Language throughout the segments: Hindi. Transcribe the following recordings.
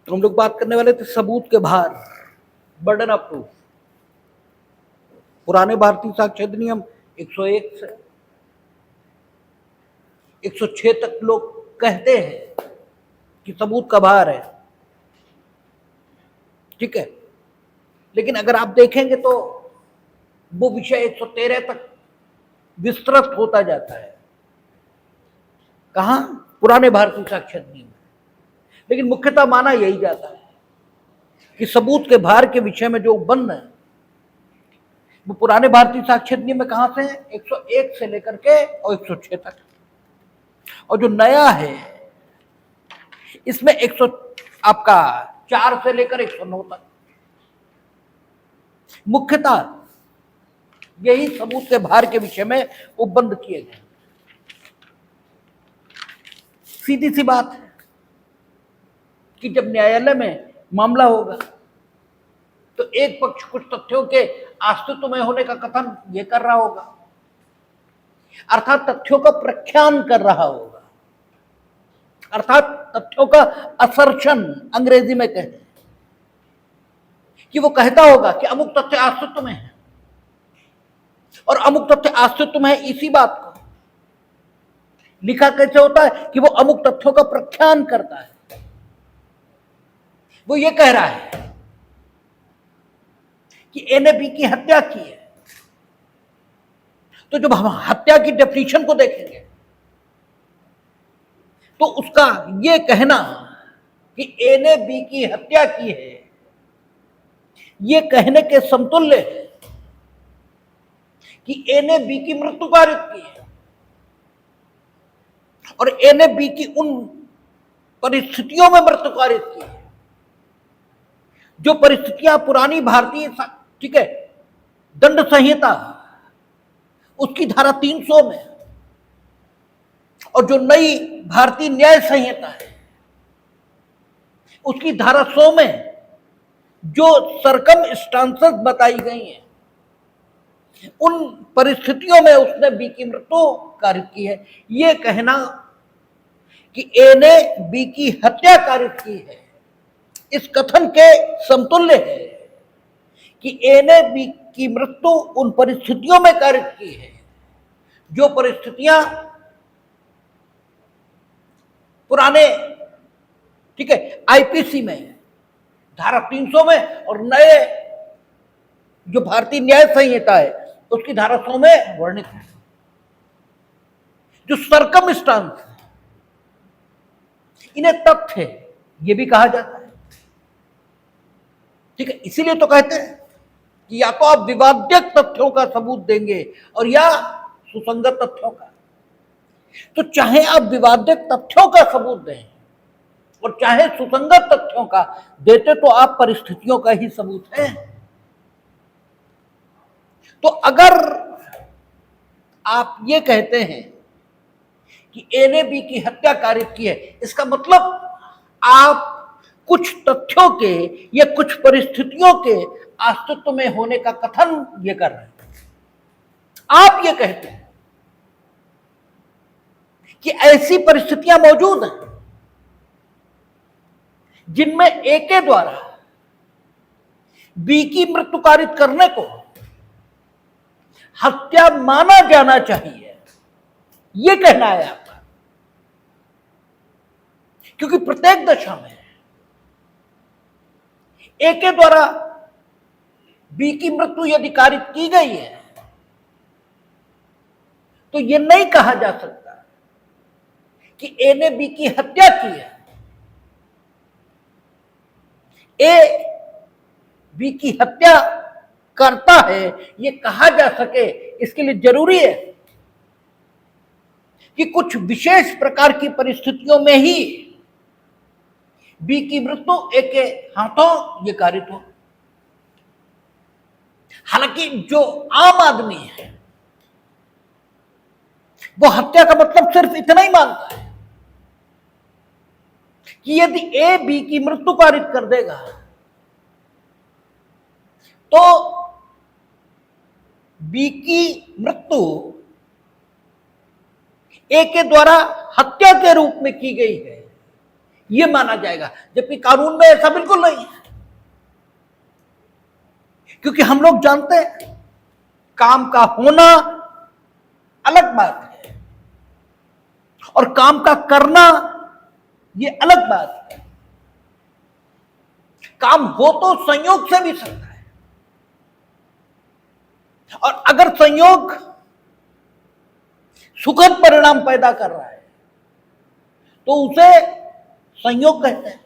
तो हम लोग बात करने वाले थे सबूत के भार, बर्डन ऑफ प्रूफ। पुराने भारतीय साक्ष्य अधिनियम 101 से 106 तक लोग कहते हैं कि सबूत का भार है, ठीक है। लेकिन अगर आप देखेंगे तो वो विषय 113 तक विस्तृत होता जाता है। कहां? पुराने भारतीय साक्ष्य अधिनियम में। लेकिन मुख्यतः माना यही जाता है कि सबूत के भार के विषय में जो बंद है वो पुराने भारतीय साक्ष्य अधिनियम में कहां से है? 101 से लेकर के और 106 तक। और जो नया है इसमें 4 से लेकर 109 तक मुख्यतः यही सबूत के भार के विषय में उपबंध किए गए। सीधी सी बात है कि जब न्यायालय में मामला होगा तो एक पक्ष कुछ तथ्यों के अस्तित्व में होने का कथन ये कर रहा होगा, अर्थात तथ्यों का प्रख्यान कर रहा होगा, अर्थात तथ्यों का असर्शन अंग्रेजी में कहते हैं, कि वो कहता होगा कि अमुक तथ्य अस्तित्व में है और अमुक तथ्य अस्तित्व में है। इसी बात को लिखा कैसे होता है कि वो अमुक तथ्यों का प्रख्यान करता है। वो ये कह रहा है कि ए ने बी की हत्या की है, तो जब हम हत्या की डेफिनेशन को देखेंगे तो उसका ये कहना कि ए ने बी की हत्या की है ये कहने के समतुल्य है कि ए ने बी की मृत्यु कारित की है और ए ने बी की उन परिस्थितियों में मृत्यु कारित की है जो परिस्थितियां पुरानी भारतीय, ठीक है, दंड संहिता उसकी धारा 300 में और जो नई भारतीय न्याय संहिता है उसकी धारा 100 में जो सरकमस्टांसेस बताई गई हैं उन परिस्थितियों में उसने बी की मृत्यु कारित की है। ये कहना कि ए ने बी की हत्या कारित की है इस कथन के समतुल्य है कि ए ने बी की मृत्यु उन परिस्थितियों में कारित की है जो परिस्थितियां पुराने, ठीक है, आईपीसी में धारा 300 में और नए जो भारतीय न्याय संहिता है उसकी धारा 100 में वर्णित है। जो सरकमस्टांस है इन्हें तथ्य ये भी कहा जाता है, ठीक है। इसीलिए तो कहते हैं कि या तो आप विवाद्यक तथ्यों का सबूत देंगे और या सुसंगत तथ्यों का। तो चाहे आप विवाद्यक तथ्यों का सबूत दें और चाहे सुसंगत तथ्यों का देते तो आप परिस्थितियों का ही सबूत है। तो अगर आप ये कहते हैं कि ए ने बी की हत्या कारित की है इसका मतलब आप कुछ तथ्यों के या कुछ परिस्थितियों के अस्तित्व में होने का कथन ये कर रहे हैं। आप ये कहते हैं कि ऐसी परिस्थितियां मौजूद हैं जिनमें ए के द्वारा बी की मृत्यु कारित करने को हत्या माना जाना चाहिए, यह कहना है आपका। क्योंकि प्रत्येक दशा में ए के द्वारा बी की मृत्यु यदि कारित की गई है तो यह नहीं कहा जा सकता कि ए ने बी की हत्या की है। ए बी की हत्या करता है ये कहा जा सके इसके लिए जरूरी है कि कुछ विशेष प्रकार की परिस्थितियों में ही बी की मृत्यु ए के हाथों ये कारित हो। हालांकि जो आम आदमी है वो हत्या का मतलब सिर्फ इतना ही मानता है कि यदि ए बी की मृत्यु कारित कर देगा तो बी की मृत्यु ए के द्वारा हत्या के रूप में की गई है ये माना जाएगा, जबकि कानून में ऐसा बिल्कुल नहीं है। क्योंकि हम लोग जानते हैं काम का होना अलग बात है और काम का करना ये अलग बात है। काम हो तो संयोग से भी सकता है, और अगर संयोग सुखद परिणाम पैदा कर रहा है तो उसे संयोग कहते हैं,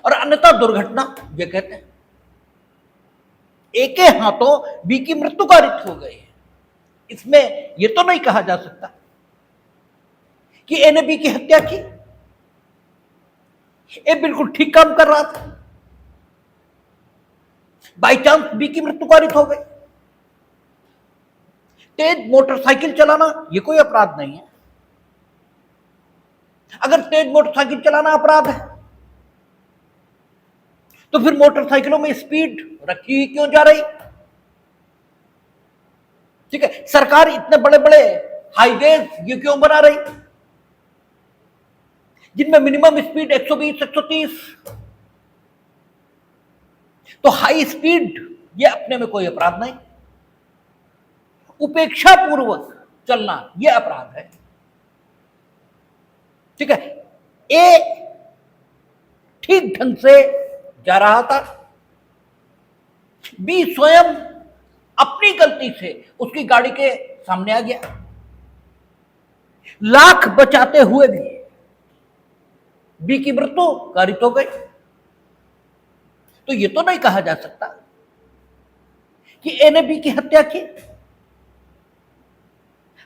और अन्यथा दुर्घटना ये कहते हैं। एक के हाथों बी की मृत्यु कारित हो गई है, इसमें यह तो नहीं कहा जा सकता कि ए ने बी की हत्या की। ए बिल्कुल ठीक काम कर रहा था, बाई चांस बी की मृत्यु कारित हो गई। तेज मोटरसाइकिल चलाना यह कोई अपराध नहीं है। अगर तेज मोटरसाइकिल चलाना अपराध है तो फिर मोटरसाइकिलों में स्पीड रखी क्यों जा रही? ठीक है, सरकार इतने बड़े बड़े हाईवेज ये क्यों बना रही जिनमें मिनिमम स्पीड 120 130? तो हाई स्पीड ये अपने में कोई अपराध नहीं, उपेक्षा पूर्वक चलना यह अपराध है। ठीक है, ए ठीक ढंग से जा रहा था, बी स्वयं अपनी गलती से उसकी गाड़ी के सामने आ गया, लाख बचाते हुए भी बी की मृत्यु कारित हो गई। तो यह तो नहीं कहा जा सकता कि ए ने बी की हत्या की।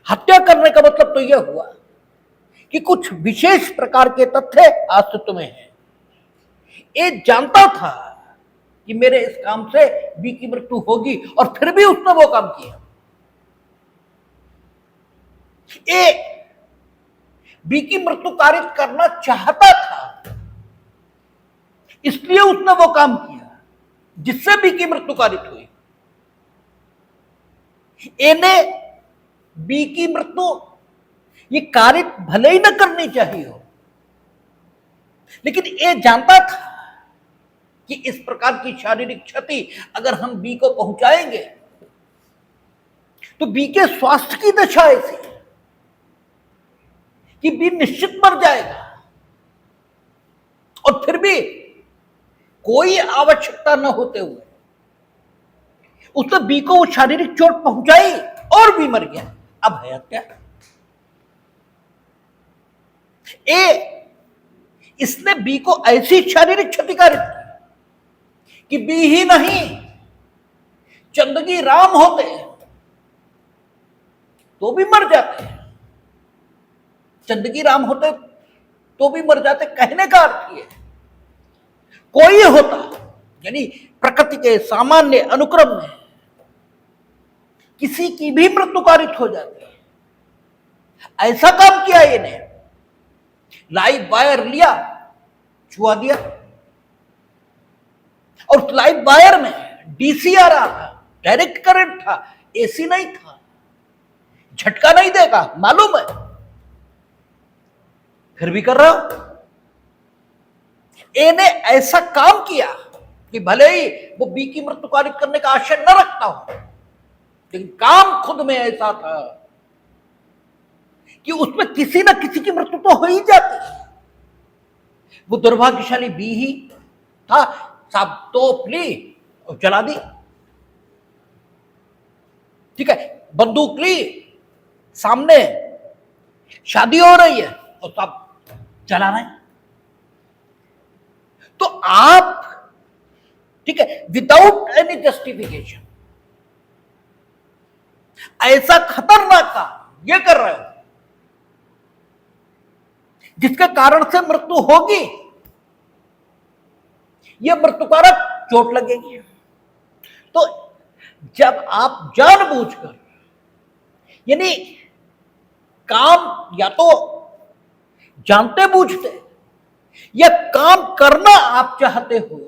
हत्या करने का मतलब तो यह हुआ कि कुछ विशेष प्रकार के तथ्य अस्तित्व में हैं। ए जानता था कि मेरे इस काम से बी की मृत्यु होगी और फिर भी उसने वो काम किया। ए बी की मृत्यु कारित करना चाहता था, इसलिए उसने वो काम किया जिससे बी की मृत्यु कारित हुई। ए ने बी की मृत्यु ये कारित भले ही न करनी चाहिए हो, लेकिन ए जानता था कि इस प्रकार की शारीरिक क्षति अगर हम बी को पहुंचाएंगे तो बी के स्वास्थ्य की दशा ऐसी कि बी निश्चित मर जाएगा, और फिर भी कोई आवश्यकता न होते हुए उसने बी को वो शारीरिक चोट पहुंचाई और बी मर गया। अब है हत्या। ए इसने बी को ऐसी शारीरिक क्षति कारित की कि बी ही नहीं, चंदगी राम होते तो भी मर जाते, चंदगी राम होते तो भी मर जाते। कहने का अर्थ यह कोई होता, यानी प्रकृति के सामान्य अनुक्रम में किसी की भी मृत्यु कारित हो जाती है। ऐसा काम किया इन्हें, लाइव वायर लिया, छुआ दिया, और उस लाइव वायर में डीसी आ रहा था, डायरेक्ट करंट था, एसी नहीं था, झटका नहीं देगा मालूम है, फिर भी कर रहा हूं। ए ने ऐसा काम किया कि भले ही वो बी की मृत्यु कारित करने का आशय न रखता हो, लेकिन काम खुद में ऐसा था कि उसमें किसी न किसी की मृत्यु तो हो ही जाती। वो दुर्भाग्यशाली बी ही था, साहब तोप ली और जला दी। ठीक है, बंदूक ली, सामने शादी हो रही है और साहब जला रहे हैं। तो आप, ठीक है, विदाउट एनी जस्टिफिकेशन ऐसा खतरनाक काम ये कर रहे हो जिसके कारण से मृत्यु होगी, यह मृत्युकारक चोट लगेगी। तो जब आप जानबूझकर, यानी काम या तो जानते बूझते या काम करना आप चाहते हो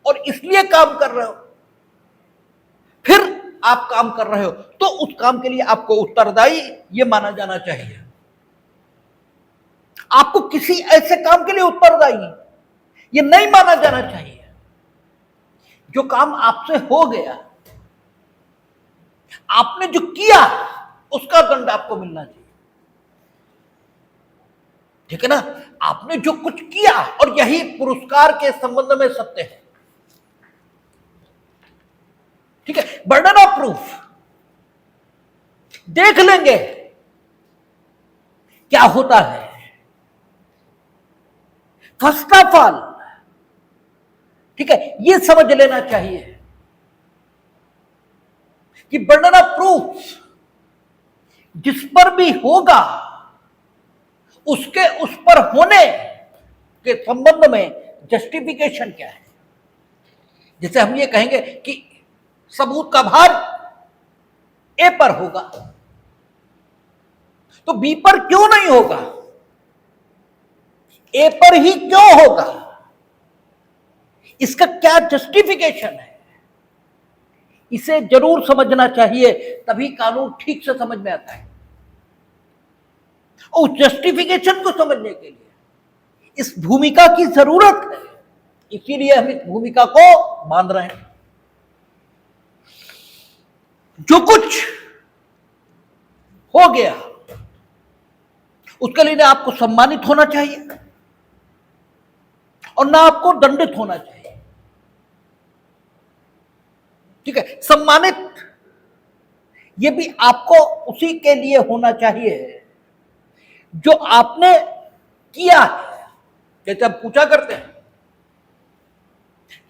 और इसलिए काम कर रहे हो, फिर आप काम कर रहे हो, तो उस काम के लिए आपको उत्तरदायी ये माना जाना चाहिए। आपको किसी ऐसे काम के लिए उत्तरदायी ये नहीं माना जाना चाहिए। जो काम आपसे हो गया, आपने जो किया, उसका दंड आपको मिलना चाहिए। ठीक है ना? आपने जो कुछ किया, और यही पुरस्कार के संबंध में सत्य है। ठीक है? बर्डन ऑफ प्रूफ देख लेंगे क्या होता है। फर्स्ट ऑफ ऑल, ठीक है, यह समझ लेना चाहिए कि बर्डन ऑफ प्रूफ जिस पर भी होगा, उसके उस पर होने के संबंध में जस्टिफिकेशन क्या है। जैसे हम ये कहेंगे कि सबूत का भार ए पर होगा, तो बी पर क्यों नहीं होगा? ए पर ही क्यों होगा? इसका क्या जस्टिफिकेशन है? इसे जरूर समझना चाहिए, तभी कानून ठीक से समझ में आता है। और जस्टिफिकेशन को समझने के लिए इस भूमिका की जरूरत है, इसीलिए हम इस भूमिका को बांध रहे हैं। जो कुछ हो गया, उसके लिए ना आपको सम्मानित होना चाहिए और ना आपको दंडित होना चाहिए। ठीक है? सम्मानित ये भी आपको उसी के लिए होना चाहिए जो आपने किया है। जैसे हम पूछा करते हैं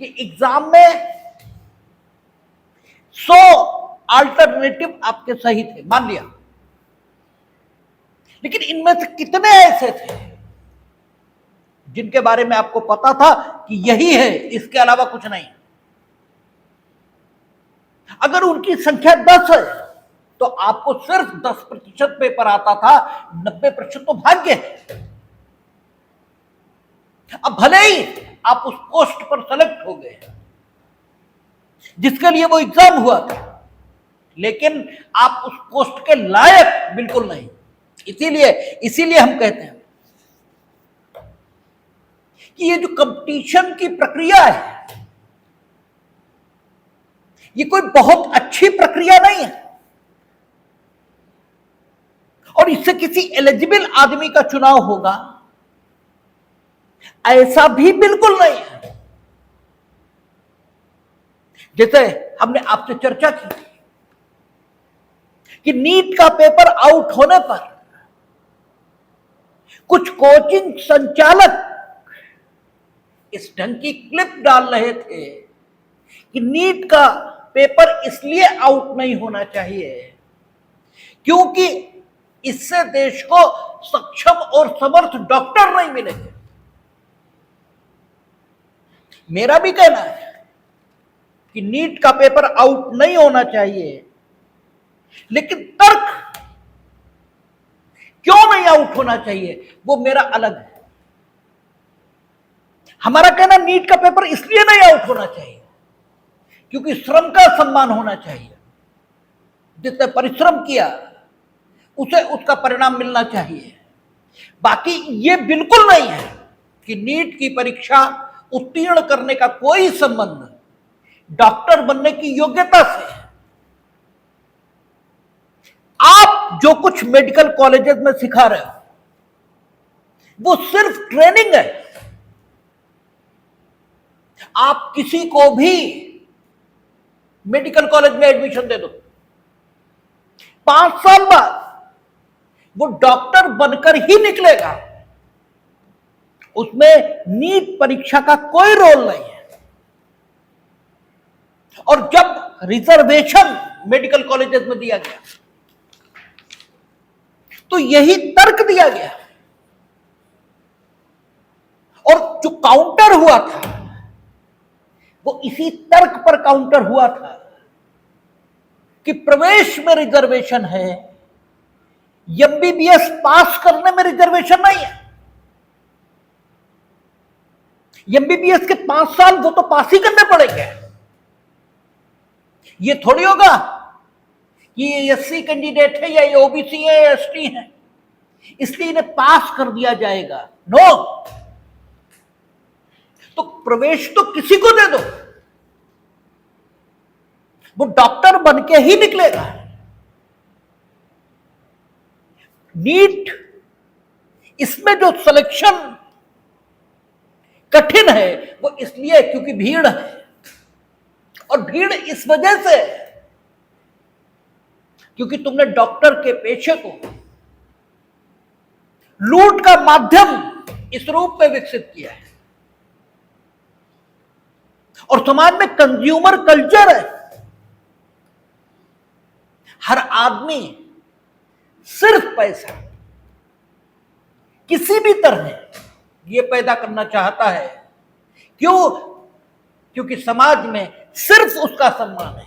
कि एग्जाम में 100 अल्टरनेटिव आपके सही थे, मान लिया, लेकिन इनमें से कितने ऐसे थे जिनके बारे में आपको पता था कि यही है, इसके अलावा कुछ नहीं? अगर उनकी संख्या 10 है तो आपको सिर्फ 10% पेपर आता था, 90% तो भाग्य है। अब भले ही आप उस पोस्ट पर सेलेक्ट हो गए जिसके लिए वो एग्जाम हुआ था, लेकिन आप उस पोस्ट के लायक बिल्कुल नहीं। इसीलिए हम कहते हैं कि ये जो कंपटीशन की प्रक्रिया है, ये कोई बहुत अच्छी प्रक्रिया नहीं है, और इससे किसी एलिजिबल आदमी का चुनाव होगा, ऐसा भी बिल्कुल नहीं है। जैसे हमने आपसे चर्चा की कि नीट का पेपर आउट होने पर कुछ कोचिंग संचालक इस ढंग की क्लिप डाल रहे थे कि नीट का पेपर इसलिए आउट नहीं होना चाहिए क्योंकि इससे देश को सक्षम और समर्थ डॉक्टर नहीं मिलेंगे। मेरा भी कहना है कि नीट का पेपर आउट नहीं होना चाहिए, लेकिन तर्क क्यों नहीं आउट होना चाहिए वो मेरा अलग है। हमारा कहना नीट का पेपर इसलिए नहीं आउट होना चाहिए क्योंकि श्रम का सम्मान होना चाहिए। जिसने परिश्रम किया उसे उसका परिणाम मिलना चाहिए। बाकी ये बिल्कुल नहीं है कि नीट की परीक्षा उत्तीर्ण करने का कोई संबंध डॉक्टर बनने की योग्यता से है। आप जो कुछ मेडिकल कॉलेजेस में सिखा रहे हो वो सिर्फ ट्रेनिंग है। आप किसी को भी मेडिकल कॉलेज में एडमिशन दे दो, 5 साल बाद वो डॉक्टर बनकर ही निकलेगा, उसमें नीट परीक्षा का कोई रोल नहीं है। और जब रिजर्वेशन मेडिकल कॉलेजेस में दिया गया तो यही तर्क दिया गया, और जो काउंटर हुआ था वो इसी तर्क पर काउंटर हुआ था कि प्रवेश में रिजर्वेशन है, एमबीबीएस पास करने में रिजर्वेशन नहीं है। एमबीबीएस के 5 साल वो तो पास ही करने पड़ेंगे। ये थोड़ी होगा कि ये एससी कैंडिडेट है या ये ओबीसी है या एसटी है, इसलिए इन्हें पास कर दिया जाएगा। नो, तो प्रवेश तो किसी को दे दो, वो डॉक्टर बन के ही निकलेगा। नीट, इसमें जो सिलेक्शन कठिन है वो इसलिए क्योंकि भीड़ है, और भीड़ इस वजह से क्योंकि तुमने डॉक्टर के पेशे को लूट का माध्यम इस रूप में विकसित किया है, और समाज में कंज्यूमर कल्चर है। हर आदमी सिर्फ पैसा किसी भी तरह ये पैदा करना चाहता है। क्यों? क्योंकि समाज में सिर्फ उसका सम्मान है,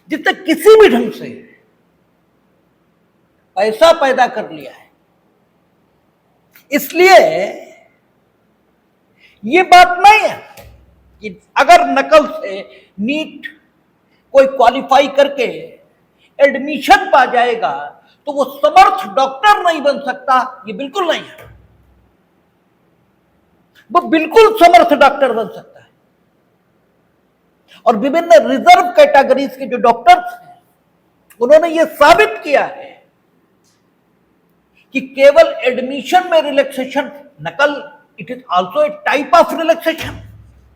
जिसने किसी भी ढंग से पैसा पैदा कर लिया है। इसलिए ये बात नहीं है कि अगर नकल से नीट कोई क्वालिफाई करके एडमिशन पा जाएगा तो वो समर्थ डॉक्टर नहीं बन सकता। ये बिल्कुल नहीं है, वो बिल्कुल समर्थ डॉक्टर बन सकता है। और विभिन्न रिजर्व कैटेगरीज के जो डॉक्टर्स हैं उन्होंने ये साबित किया है कि केवल एडमिशन में रिलैक्सेशन, नकल it is also a type of relaxation.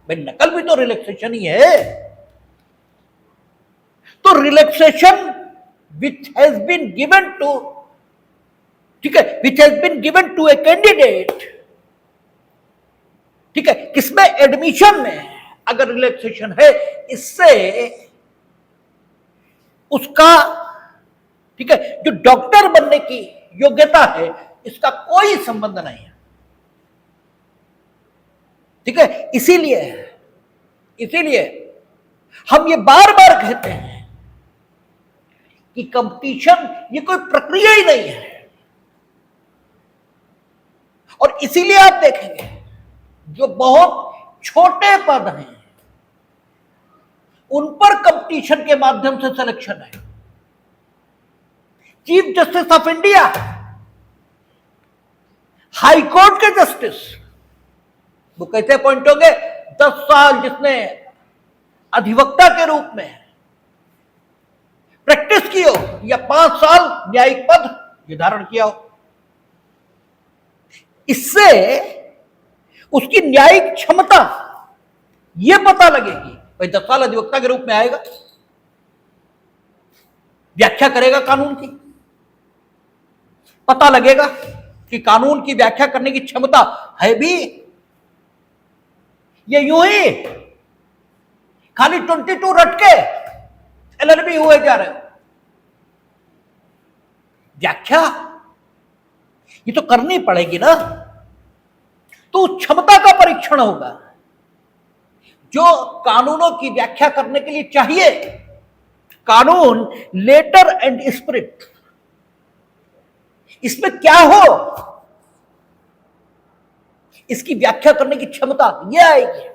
भाई नकल भी तो रिलैक्सेशन ही है। तो relaxation which has been given to, ठीक है, which has been given to a candidate, ठीक है, किसमें? एडमिशन में अगर रिलैक्सेशन है, इससे उसका, ठीक है, जो डॉक्टर बनने की योग्यता है इसका कोई संबंध नहीं है। ठीक है, इसीलिए हम ये बार बार कहते हैं कि कंपटीशन ये कोई प्रक्रिया ही नहीं है। और इसीलिए आप देखेंगे जो बहुत छोटे पद हैं उन पर कंपटीशन के माध्यम से सिलेक्शन है। Chief justice of India, high court के जस्टिस, वो कैसे अपॉइंट होंगे? 10 साल जिसने अधिवक्ता के रूप में प्रैक्टिस की हो, या 5 साल न्यायिक पद ये धारण किया हो, इससे उसकी न्यायिक क्षमता ये पता लगेगी। भाई 10 साल अधिवक्ता के रूप में आएगा, व्याख्या करेगा कानून की, पता लगेगा कि कानून की व्याख्या करने की क्षमता है भी। ये यूं ही खाली 22 रट के एलएलबी हुए जा रहे हो। व्याख्या ये तो करनी पड़ेगी ना, तो उस क्षमता का परीक्षण होगा जो कानूनों की व्याख्या करने के लिए चाहिए। कानून लेटर एंड स्पिरिट, इसमें क्या हो इसकी व्याख्या करने की क्षमता ये आएगी।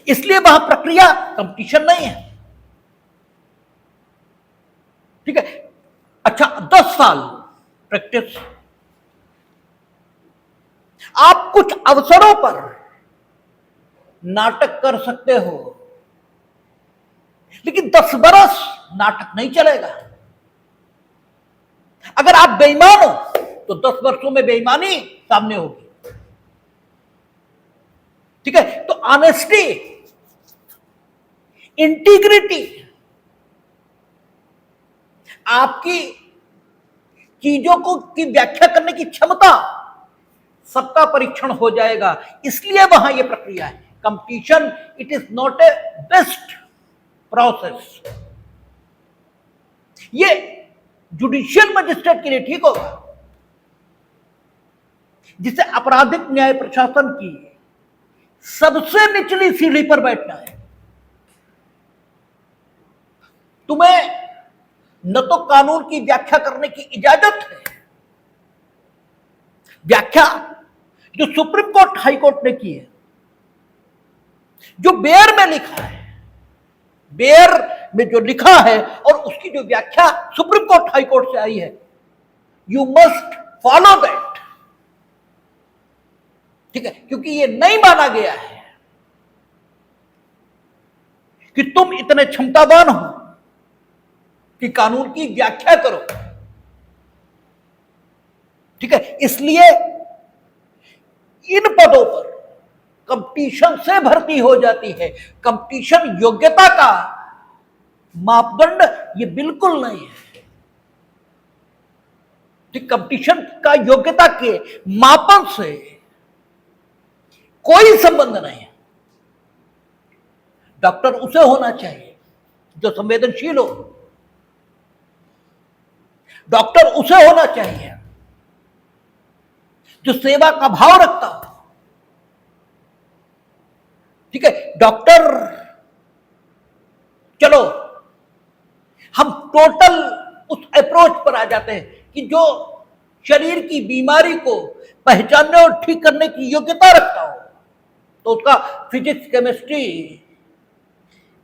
इसलिए वहां प्रक्रिया कंपटीशन नहीं है। ठीक है, अच्छा 10 साल प्रैक्टिस, आप कुछ अवसरों पर नाटक कर सकते हो, लेकिन 10 बरस नाटक नहीं चलेगा। अगर आप बेईमान हो तो 10 वर्षों में बेईमानी सामने होगी। ठीक है, तो ऑनेस्टी, इंटीग्रिटी, आपकी चीजों को की व्याख्या करने की क्षमता, सबका परीक्षण हो जाएगा। इसलिए वहां यह प्रक्रिया है। Competition it is not A best process. ये जुडिशियल मजिस्ट्रेट के लिए ठीक होगा जिसे आपराधिक न्याय प्रशासन की सबसे निचली सीढ़ी पर बैठना है। तुम्हें न तो कानून की व्याख्या करने की इजाजत है, व्याख्या जो सुप्रीम कोर्ट हाई कोर्ट ने की है, जो बेयर में लिखा है, बेयर में जो लिखा है और उसकी जो व्याख्या सुप्रीम कोर्ट हाई कोर्ट से आई है, यू मस्ट फॉलो दैट। ठीक है, क्योंकि ये नहीं माना गया है कि तुम इतने क्षमतावान हो कि कानून की व्याख्या करो। ठीक है, इसलिए इन पदों पर कंपटीशन से भर्ती हो जाती है। कंपटीशन योग्यता का मापदंड ये बिल्कुल नहीं है। ठीक, कंपटीशन का योग्यता के मापन से कोई संबंध नहीं है। डॉक्टर उसे होना चाहिए जो संवेदनशील हो, डॉक्टर उसे होना चाहिए जो सेवा का भाव रखता हो। ठीक है, डॉक्टर, चलो हम टोटल उस अप्रोच पर आ जाते हैं कि जो शरीर की बीमारी को पहचानने और ठीक करने की योग्यता रखता हो, तो उसका फिजिक्स, केमिस्ट्री,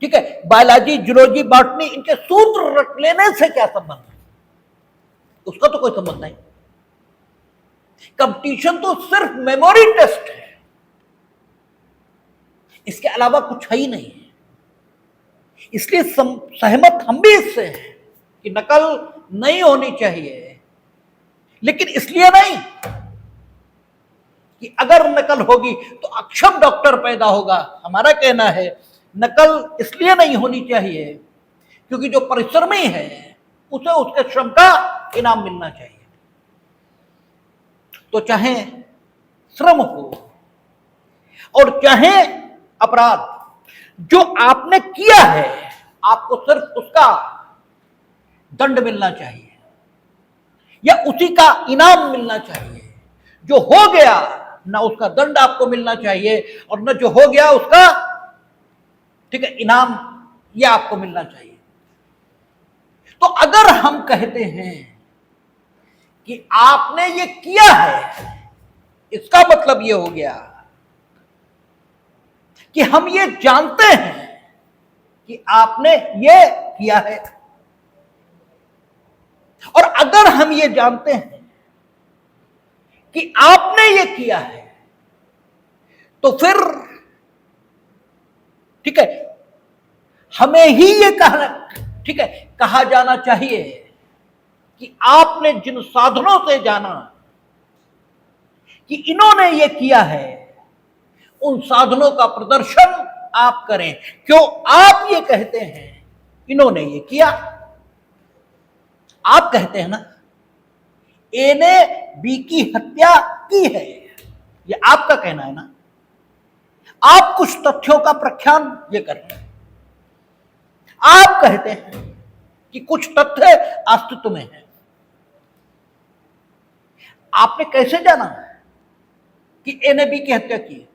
ठीक है, बायोलॉजी, जूलॉजी, बॉटनी, इनके सूत्र रट लेने से क्या संबंध है? उसका तो कोई संबंध नहीं। कंपटीशन तो सिर्फ मेमोरी टेस्ट है, इसके अलावा कुछ है ही नहीं है। इसलिए सहमत हम भी इससे हैं कि नकल नहीं होनी चाहिए, लेकिन इसलिए नहीं कि अगर नकल होगी तो अक्षम डॉक्टर पैदा होगा। हमारा कहना है नकल इसलिए नहीं होनी चाहिए क्योंकि जो परिश्रमी है उसे उसके श्रम का इनाम मिलना चाहिए। तो चाहे श्रम हो और चाहे अपराध, जो आपने किया है आपको सिर्फ उसका दंड मिलना चाहिए या उसी का इनाम मिलना चाहिए। जो हो गया ना उसका दंड आपको मिलना चाहिए और न जो हो गया उसका, ठीक है, इनाम यह आपको मिलना चाहिए। तो अगर हम कहते हैं कि आपने ये किया है, इसका मतलब ये हो गया कि हम ये जानते हैं कि आपने ये किया है। और अगर हम ये जानते हैं कि आपने ये किया है तो फिर, ठीक है, हमें ही ये कहना, ठीक है, कहा जाना चाहिए कि आपने जिन साधनों से जाना कि इन्होंने ये किया है, उन साधनों का प्रदर्शन आप करें। क्यों आप ये कहते हैं इन्होंने ये किया? आप कहते हैं ना ए ने बी की हत्या की है, ये आपका कहना है ना। आप कुछ तथ्यों का प्रख्यान ये कर रहे हैं। आप कहते हैं कि कुछ तथ्य अस्तित्व में है। आपने कैसे जाना कि ए ने बी की हत्या की है?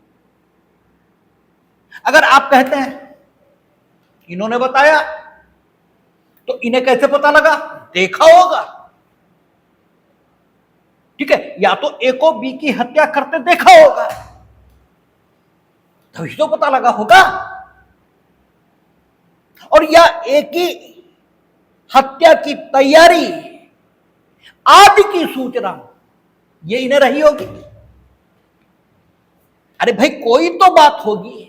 अगर आप कहते हैं इन्होंने बताया, तो इन्हें कैसे पता लगा? देखा होगा, ठीक है, या तो ए को बी की हत्या करते देखा होगा, तभी तो पता लगा होगा। और या ए की हत्या की तैयारी आदि की सूचना ये इन्हें रही होगी। अरे भाई, कोई तो बात होगी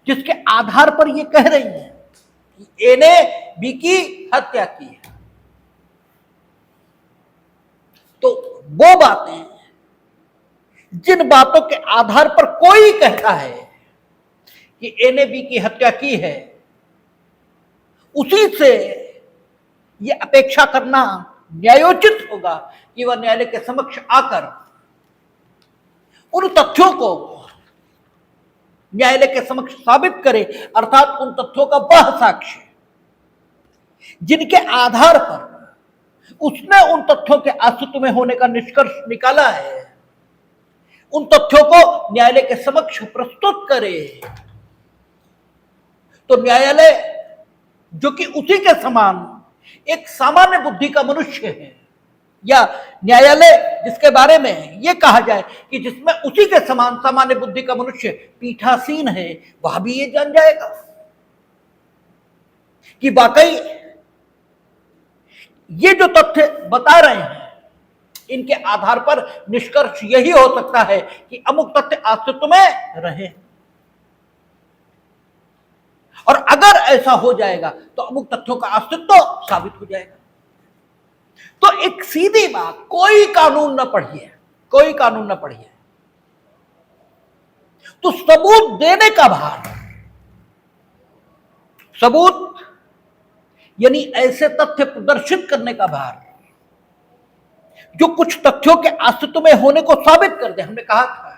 जिसके आधार पर ये कह रही है कि ए ने बी की हत्या की है। तो वो बातें, जिन बातों के आधार पर कोई कहता है कि ए ने बी की हत्या की है, उसी से यह अपेक्षा करना न्यायोचित होगा कि वह न्यायालय के समक्ष आकर उन तथ्यों को न्यायालय के समक्ष साबित करे, अर्थात उन तथ्यों का वह साक्ष्य जिनके आधार पर उसने उन तथ्यों के अस्तित्व में होने का निष्कर्ष निकाला है, उन तथ्यों को न्यायालय के समक्ष प्रस्तुत करे। तो न्यायालय, जो कि उसी के समान एक सामान्य बुद्धि का मनुष्य है, या न्यायालय जिसके बारे में यह कहा जाए कि जिसमें उसी के समान सामान्य बुद्धि का मनुष्य पीठासीन है, वह भी ये जान जाएगा कि वाकई ये जो तथ्य बता रहे हैं, इनके आधार पर निष्कर्ष यही हो सकता है कि अमुक तथ्य अस्तित्व में रहे, और अगर ऐसा हो जाएगा तो अमुक तथ्यों का अस्तित्व साबित हो जाएगा। तो एक सीधी बात, कोई कानून न पढ़िए, कोई कानून न पढ़िए, तो सबूत देने का भार, सबूत यानी ऐसे तथ्य प्रदर्शित करने का भार जो कुछ तथ्यों के अस्तित्व में होने को साबित कर दे। हमने कहा था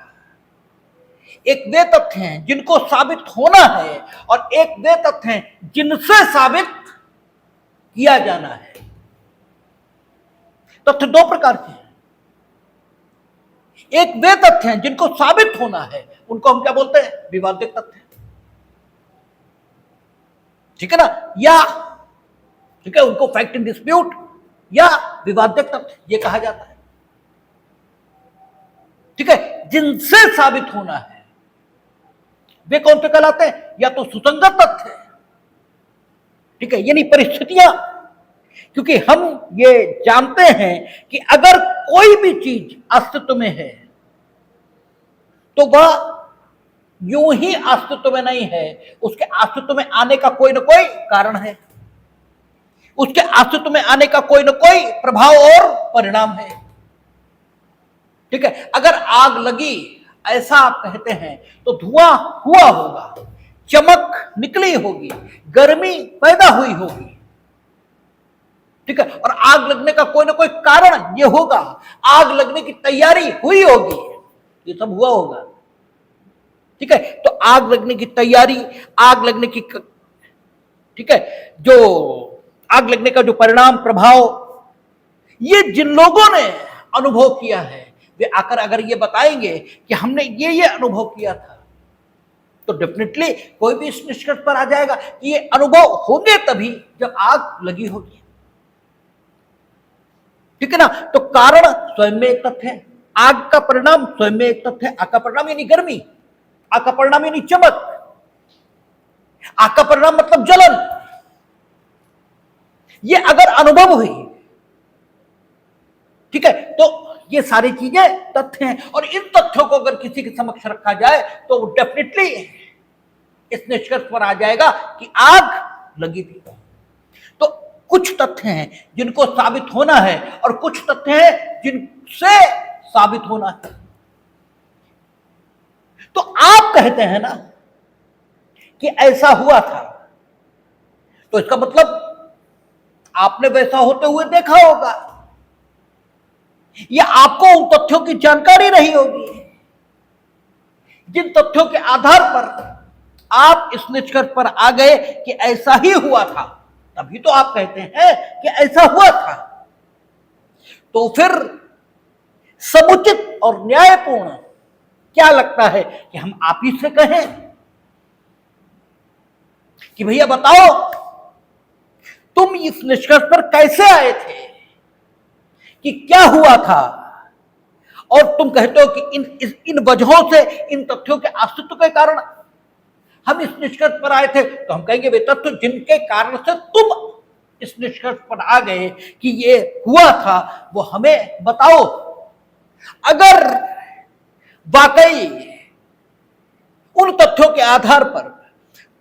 एक वे तथ्य हैं जिनको साबित होना है, और एक वे तथ्य हैं जिनसे साबित किया जाना है। तथ्य दो प्रकार के हैं। एक वे तथ्य हैं जिनको साबित होना है, उनको हम क्या बोलते हैं? विवादित तथ्य। ठीक है ना? या ठीक है, उनको फैक्ट इन डिस्प्यूट या विवादित तथ्य ये कहा जाता है। ठीक है, जिनसे साबित होना है वे कौन से कहलाते हैं? या तो सुसंगत तथ्य, ठीक है, यानी परिस्थितियां, क्योंकि हम ये जानते हैं कि अगर कोई भी चीज अस्तित्व में है तो वह यूं ही अस्तित्व में नहीं है, उसके अस्तित्व में आने का कोई ना कोई कारण है, उसके अस्तित्व में आने का कोई ना कोई प्रभाव और परिणाम है। ठीक है, अगर आग लगी ऐसा आप कहते हैं तो धुआं हुआ होगा, चमक निकली होगी, गर्मी पैदा हुई होगी। ठीक है, और आग लगने का कोई ना कोई कारण यह होगा, आग लगने की तैयारी हुई होगी, ये सब हुआ होगा। ठीक है, तो आग लगने की तैयारी, आग लगने की, ठीक है, जो आग लगने का जो परिणाम प्रभाव, ये जिन लोगों ने अनुभव किया है वे आकर अगर ये बताएंगे कि हमने ये अनुभव किया था, तो डेफिनेटली कोई भी इस निष्कर्ष पर आ जाएगा कि ये अनुभव होंगे तभी जब आग लगी होगी। ठीक है ना? तो कारण स्वयं में एक तथ्य है, आग का परिणाम स्वयं में एक तथ्य है। आग का परिणाम यानी गर्मी, आग का परिणाम यानी चमक, आग का परिणाम मतलब जलन। ये अगर अनुभव हुई, ठीक है, तो ये सारी चीजें तथ्य हैं, और इन तथ्यों को अगर किसी के समक्ष रखा जाए तो वो डेफिनेटली इस निष्कर्ष पर आ जाएगा कि आग लगी थी। तो कुछ तथ्य हैं जिनको साबित होना है, और कुछ तथ्य हैं जिनसे साबित होना है। तो आप कहते हैं ना कि ऐसा हुआ था, तो इसका मतलब आपने वैसा होते हुए देखा होगा, या आपको उन तथ्यों की जानकारी नहीं होगी जिन तथ्यों के आधार पर आप इस निष्कर्ष पर आ गए कि ऐसा ही हुआ था, तभी तो आप कहते हैं कि ऐसा हुआ था। तो फिर समुचित और न्यायपूर्ण क्या लगता है कि हम आप ही से कहें कि भैया बताओ तुम इस निष्कर्ष पर कैसे आए थे, कि क्या हुआ था, और तुम कहते हो कि इन वजहों से, इन तथ्यों के अस्तित्व के कारण हम इस निष्कर्ष पर आए थे। तो हम कहेंगे वे तथ्य जिनके कारण से तुम इस निष्कर्ष पर आ गए कि ये हुआ था, वो हमें बताओ। अगर वाकई उन तथ्यों के आधार पर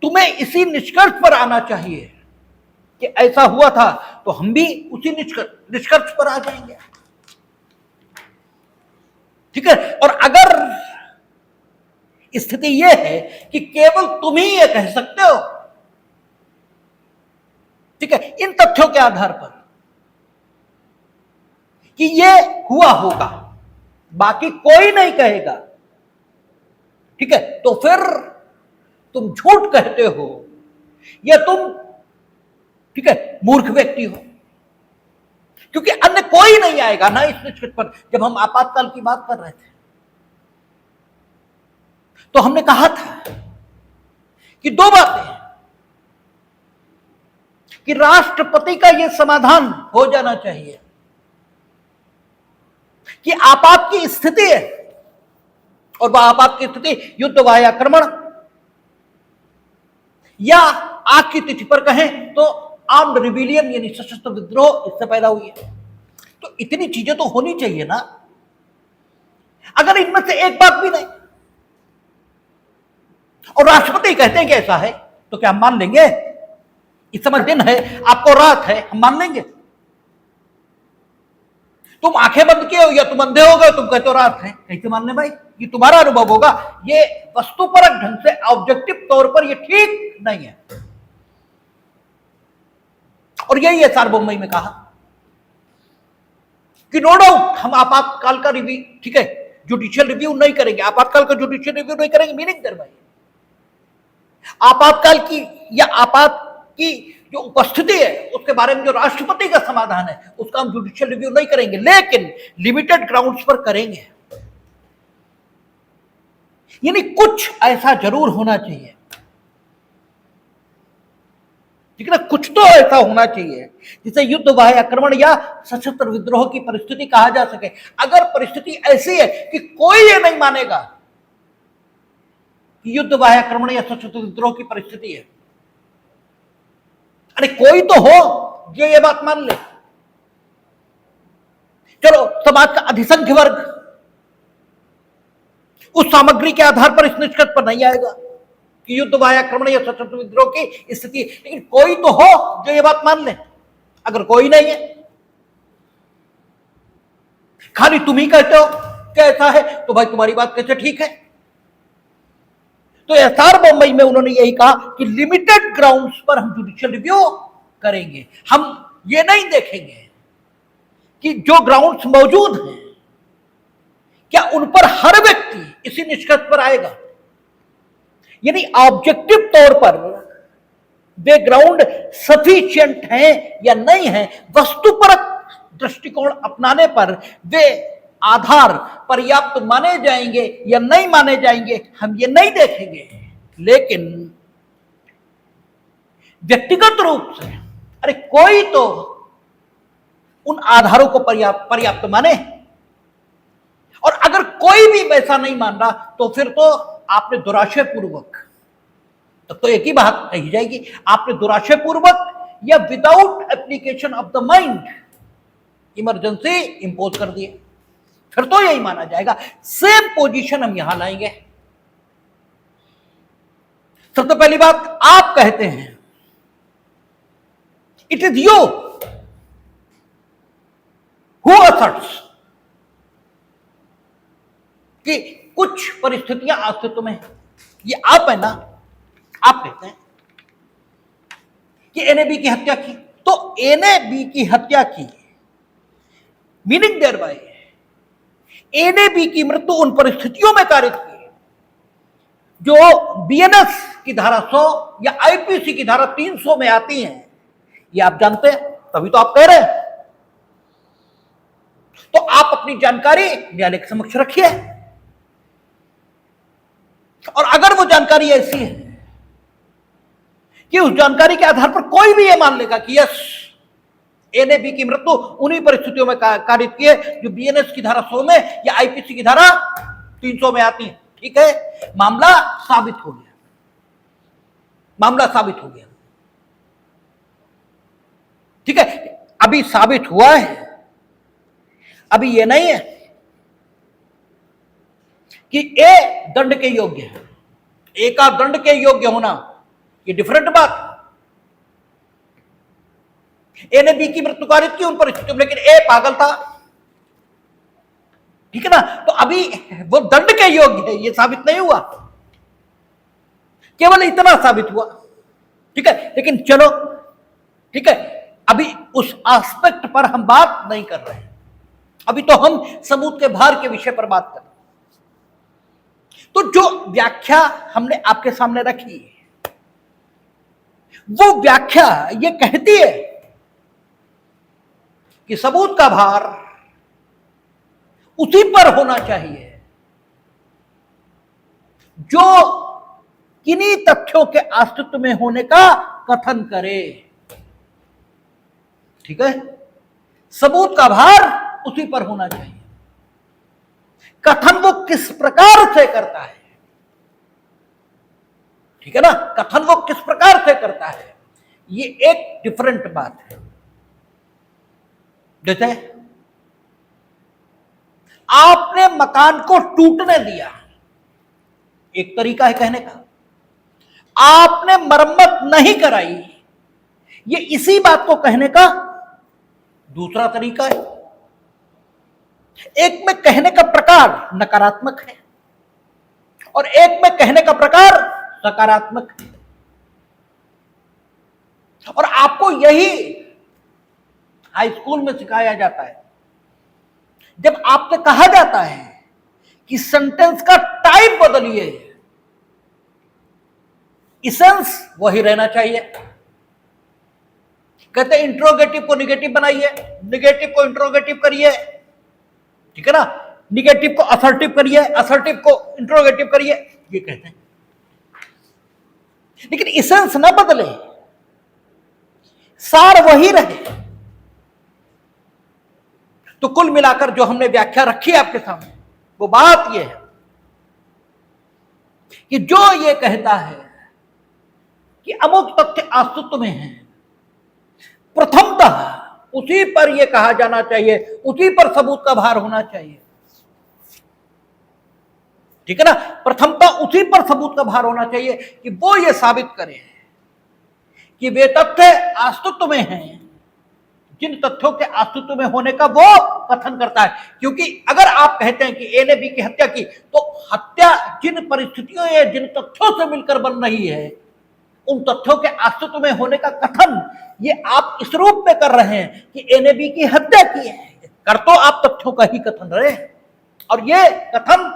तुम्हें इसी निष्कर्ष पर आना चाहिए कि ऐसा हुआ था, तो हम भी उसी निष्कर्ष पर आ जाएंगे। ठीक है, और अगर स्थिति यह है कि केवल तुम ही ये कह सकते हो, ठीक है, इन तथ्यों के आधार पर कि ये हुआ होगा, बाकी कोई नहीं कहेगा, ठीक है, तो फिर तुम झूठ कहते हो, या तुम, ठीक है, मूर्ख व्यक्ति हो, क्योंकि अन्य कोई नहीं आएगा ना इस निष्कर्ष पर। जब हम आपातकाल की बात कर रहे थे तो हमने कहा था कि दो बातें, कि राष्ट्रपति का यह समाधान हो जाना चाहिए कि आपात की स्थिति है, और वह आपात की स्थिति युद्ध, वाह्य आक्रमण या आज की तिथि पर कहें तो आर्म्ड रिबेलियन यानी सशस्त्र विद्रोह इससे पैदा हुई है। तो इतनी चीजें तो होनी चाहिए ना। अगर इनमें से एक बात भी नहीं और राष्ट्रपति कहते हैं कि ऐसा है, तो क्या हम मान लेंगे? इस समय दिन है, आपको रात है, हम मान लेंगे? तुम आंखें बंद किए हो या तुम अंधे हो गए, तुम कहते हो रात है, कैसे मान ले भाई? ये तुम्हारा अनुभव होगा, ये वस्तुपरक ढंग से ऑब्जेक्टिव तौर पर ये ठीक नहीं है। और यही है सार्वभौम में कहा कि नो डाउट हम आपातकाल का रिव्यू, ठीक है, जुडिशियल रिव्यू नहीं करेंगे, आपातकाल का जुडिशियल रिव्यू नहीं करेंगे। मीनिंग देयर भाई, आपातकाल की या आपात की जो उपस्थिति है उसके बारे में जो राष्ट्रपति का समाधान है उसका हम जुडिशियल रिव्यू नहीं करेंगे, लेकिन लिमिटेड ग्राउंड्स पर करेंगे। यानी कुछ ऐसा जरूर होना चाहिए, ठीक है ना, कुछ तो ऐसा होना चाहिए जिसे युद्ध बाह्य आक्रमण या सशस्त्र विद्रोह की परिस्थिति कहा जा सके। अगर परिस्थिति ऐसी है कि कोई ये नहीं मानेगा कि युद्ध बाह्य आक्रमण या सशस्त्र विद्रोह की परिस्थिति है, अरे कोई तो हो जो ये बात मान ले। चलो, समाज का अधिसंख्य वर्ग उस सामग्री के आधार पर इस निष्कर्ष पर नहीं आएगा कि युद्ध बाह्य आक्रमण या सशस्त्र विद्रोह की स्थिति, लेकिन कोई तो हो जो ये बात मान ले। अगर कोई नहीं है, खाली तुम ही कहते हो कि ऐसा है, तो भाई तुम्हारी बात कैसे ठीक है? तो एसआर मुंबई में उन्होंने यही कहा कि लिमिटेड ग्राउंड्स पर हम जुडिशियल रिव्यू करेंगे। हम ये नहीं देखेंगे कि जो ग्राउंड्स मौजूद हैं क्या उन पर हर व्यक्ति इसी निष्कर्ष पर आएगा। यानी ऑब्जेक्टिव तौर पर वे ग्राउंड सफिशिएंट हैं या नहीं है, वस्तुपरक दृष्टिकोण अपनाने पर वे आधार पर्याप्त माने जाएंगे या नहीं माने जाएंगे, हम ये नहीं देखेंगे। लेकिन व्यक्तिगत रूप से अरे कोई तो उन आधारों को पर्याप्त माने, और अगर कोई भी वैसा नहीं मान रहा तो फिर तो आपने दुराशय पूर्वक, तब तो एक ही बात कही जाएगी, आपने दुराशय पूर्वक या without application of the mind emergency impose कर दिए, फिर तो यही माना जाएगा। सेम पोजीशन हम यहां लाएंगे। सबसे पहली बात, आप कहते हैं it is you who assets कि कुछ परिस्थितियां अस्तित्व में, ये आप है ना, आप कहते हैं कि एनएबी की हत्या की, तो एनएबी की हत्या की मीनिंग देयर बाय एनएबी की मृत्यु उन परिस्थितियों में कारित की जो बीएनएस की धारा 100 या आईपीसी की धारा 300 में आती हैं। ये आप जानते हैं, तभी तो आप कह रहे हैं। तो आप अपनी जानकारी न्यायालय के समक्ष रखिए, और अगर वो जानकारी ऐसी है कि उस जानकारी के आधार पर कोई भी ये मान लेगा कि यस एनएबी की मृत्यु उन्हीं परिस्थितियों में कारित की है जो बीएनएस की धारा 100 में या आईपीसी की धारा 300 में आती है, ठीक है, मामला साबित हो गया, मामला साबित हो गया, ठीक है। अभी साबित हुआ है, अभी ये नहीं है कि ए दंड के योग्य है, ए का दंड के योग्य होना ये डिफरेंट बात। ए ने बी की मृत्यु कारित की उन परिस्थितियों में, लेकिन ए पागल था, ठीक है ना, तो अभी वो दंड के योग्य है ये साबित नहीं हुआ, केवल इतना साबित हुआ, ठीक है। लेकिन चलो ठीक है, अभी उस एस्पेक्ट पर हम बात नहीं कर रहे हैं, अभी तो हम सबूत के भार के विषय पर बात कर रहे हैं। तो जो व्याख्या हमने आपके सामने रखी वो व्याख्या ये कहती है कि सबूत का भार उसी पर होना चाहिए जो किन्हीं तथ्यों के अस्तित्व में होने का कथन करे, ठीक है। सबूत का भार उसी पर होना चाहिए, कथन वो किस प्रकार से करता है ठीक है ना, कथन वो किस प्रकार से करता है, ये एक डिफरेंट बात है। जैसे आपने मकान को टूटने दिया, एक तरीका है कहने का। आपने मरम्मत नहीं कराई, ये इसी बात को कहने का दूसरा तरीका है। एक में कहने का प्रकार नकारात्मक है और एक में कहने का प्रकार सकारात्मक है। और आपको यही हाई स्कूल में सिखाया जाता है। जब आपसे कहा जाता है कि सेंटेंस का टाइप बदलिए, इसेंस वही रहना चाहिए। कहते हैं इंट्रोगेटिव को निगेटिव बनाइए, निगेटिव को इंट्रोगेटिव करिए, ठीक है ना, निगेटिव को असर्टिव करिए, असर्टिव को इंट्रोगेटिव करिए, ये कहते हैं। लेकिन इसेंस ना बदले, सार वही रहे। तो कुल मिलाकर जो हमने व्याख्या रखी है आपके सामने, वो बात यह है कि जो ये कहता है कि अमुक तथ्य अस्तित्व में है, प्रथमतः उसी पर यह कहा जाना चाहिए, उसी पर सबूत का भार होना चाहिए, ठीक है ना। प्रथमतः उसी पर सबूत का भार होना चाहिए कि वो ये साबित करे कि वे तथ्य अस्तित्व में हैं, जिन तथ्यों के अस्तित्व में होने का वो कथन करता है। क्योंकि अगर आप कहते हैं कि ए ने बी की हत्या की, तो हत्या जिन परिस्थितियों या जिन तथ्यों से मिलकर बन रही है, उन तथ्यों के अस्तित्व में होने का कथन ये आप इस रूप में कर रहे हैं कि ए ने बी की हत्या की है, कर तो आप तथ्यों का ही कथन रहे। और ये कथन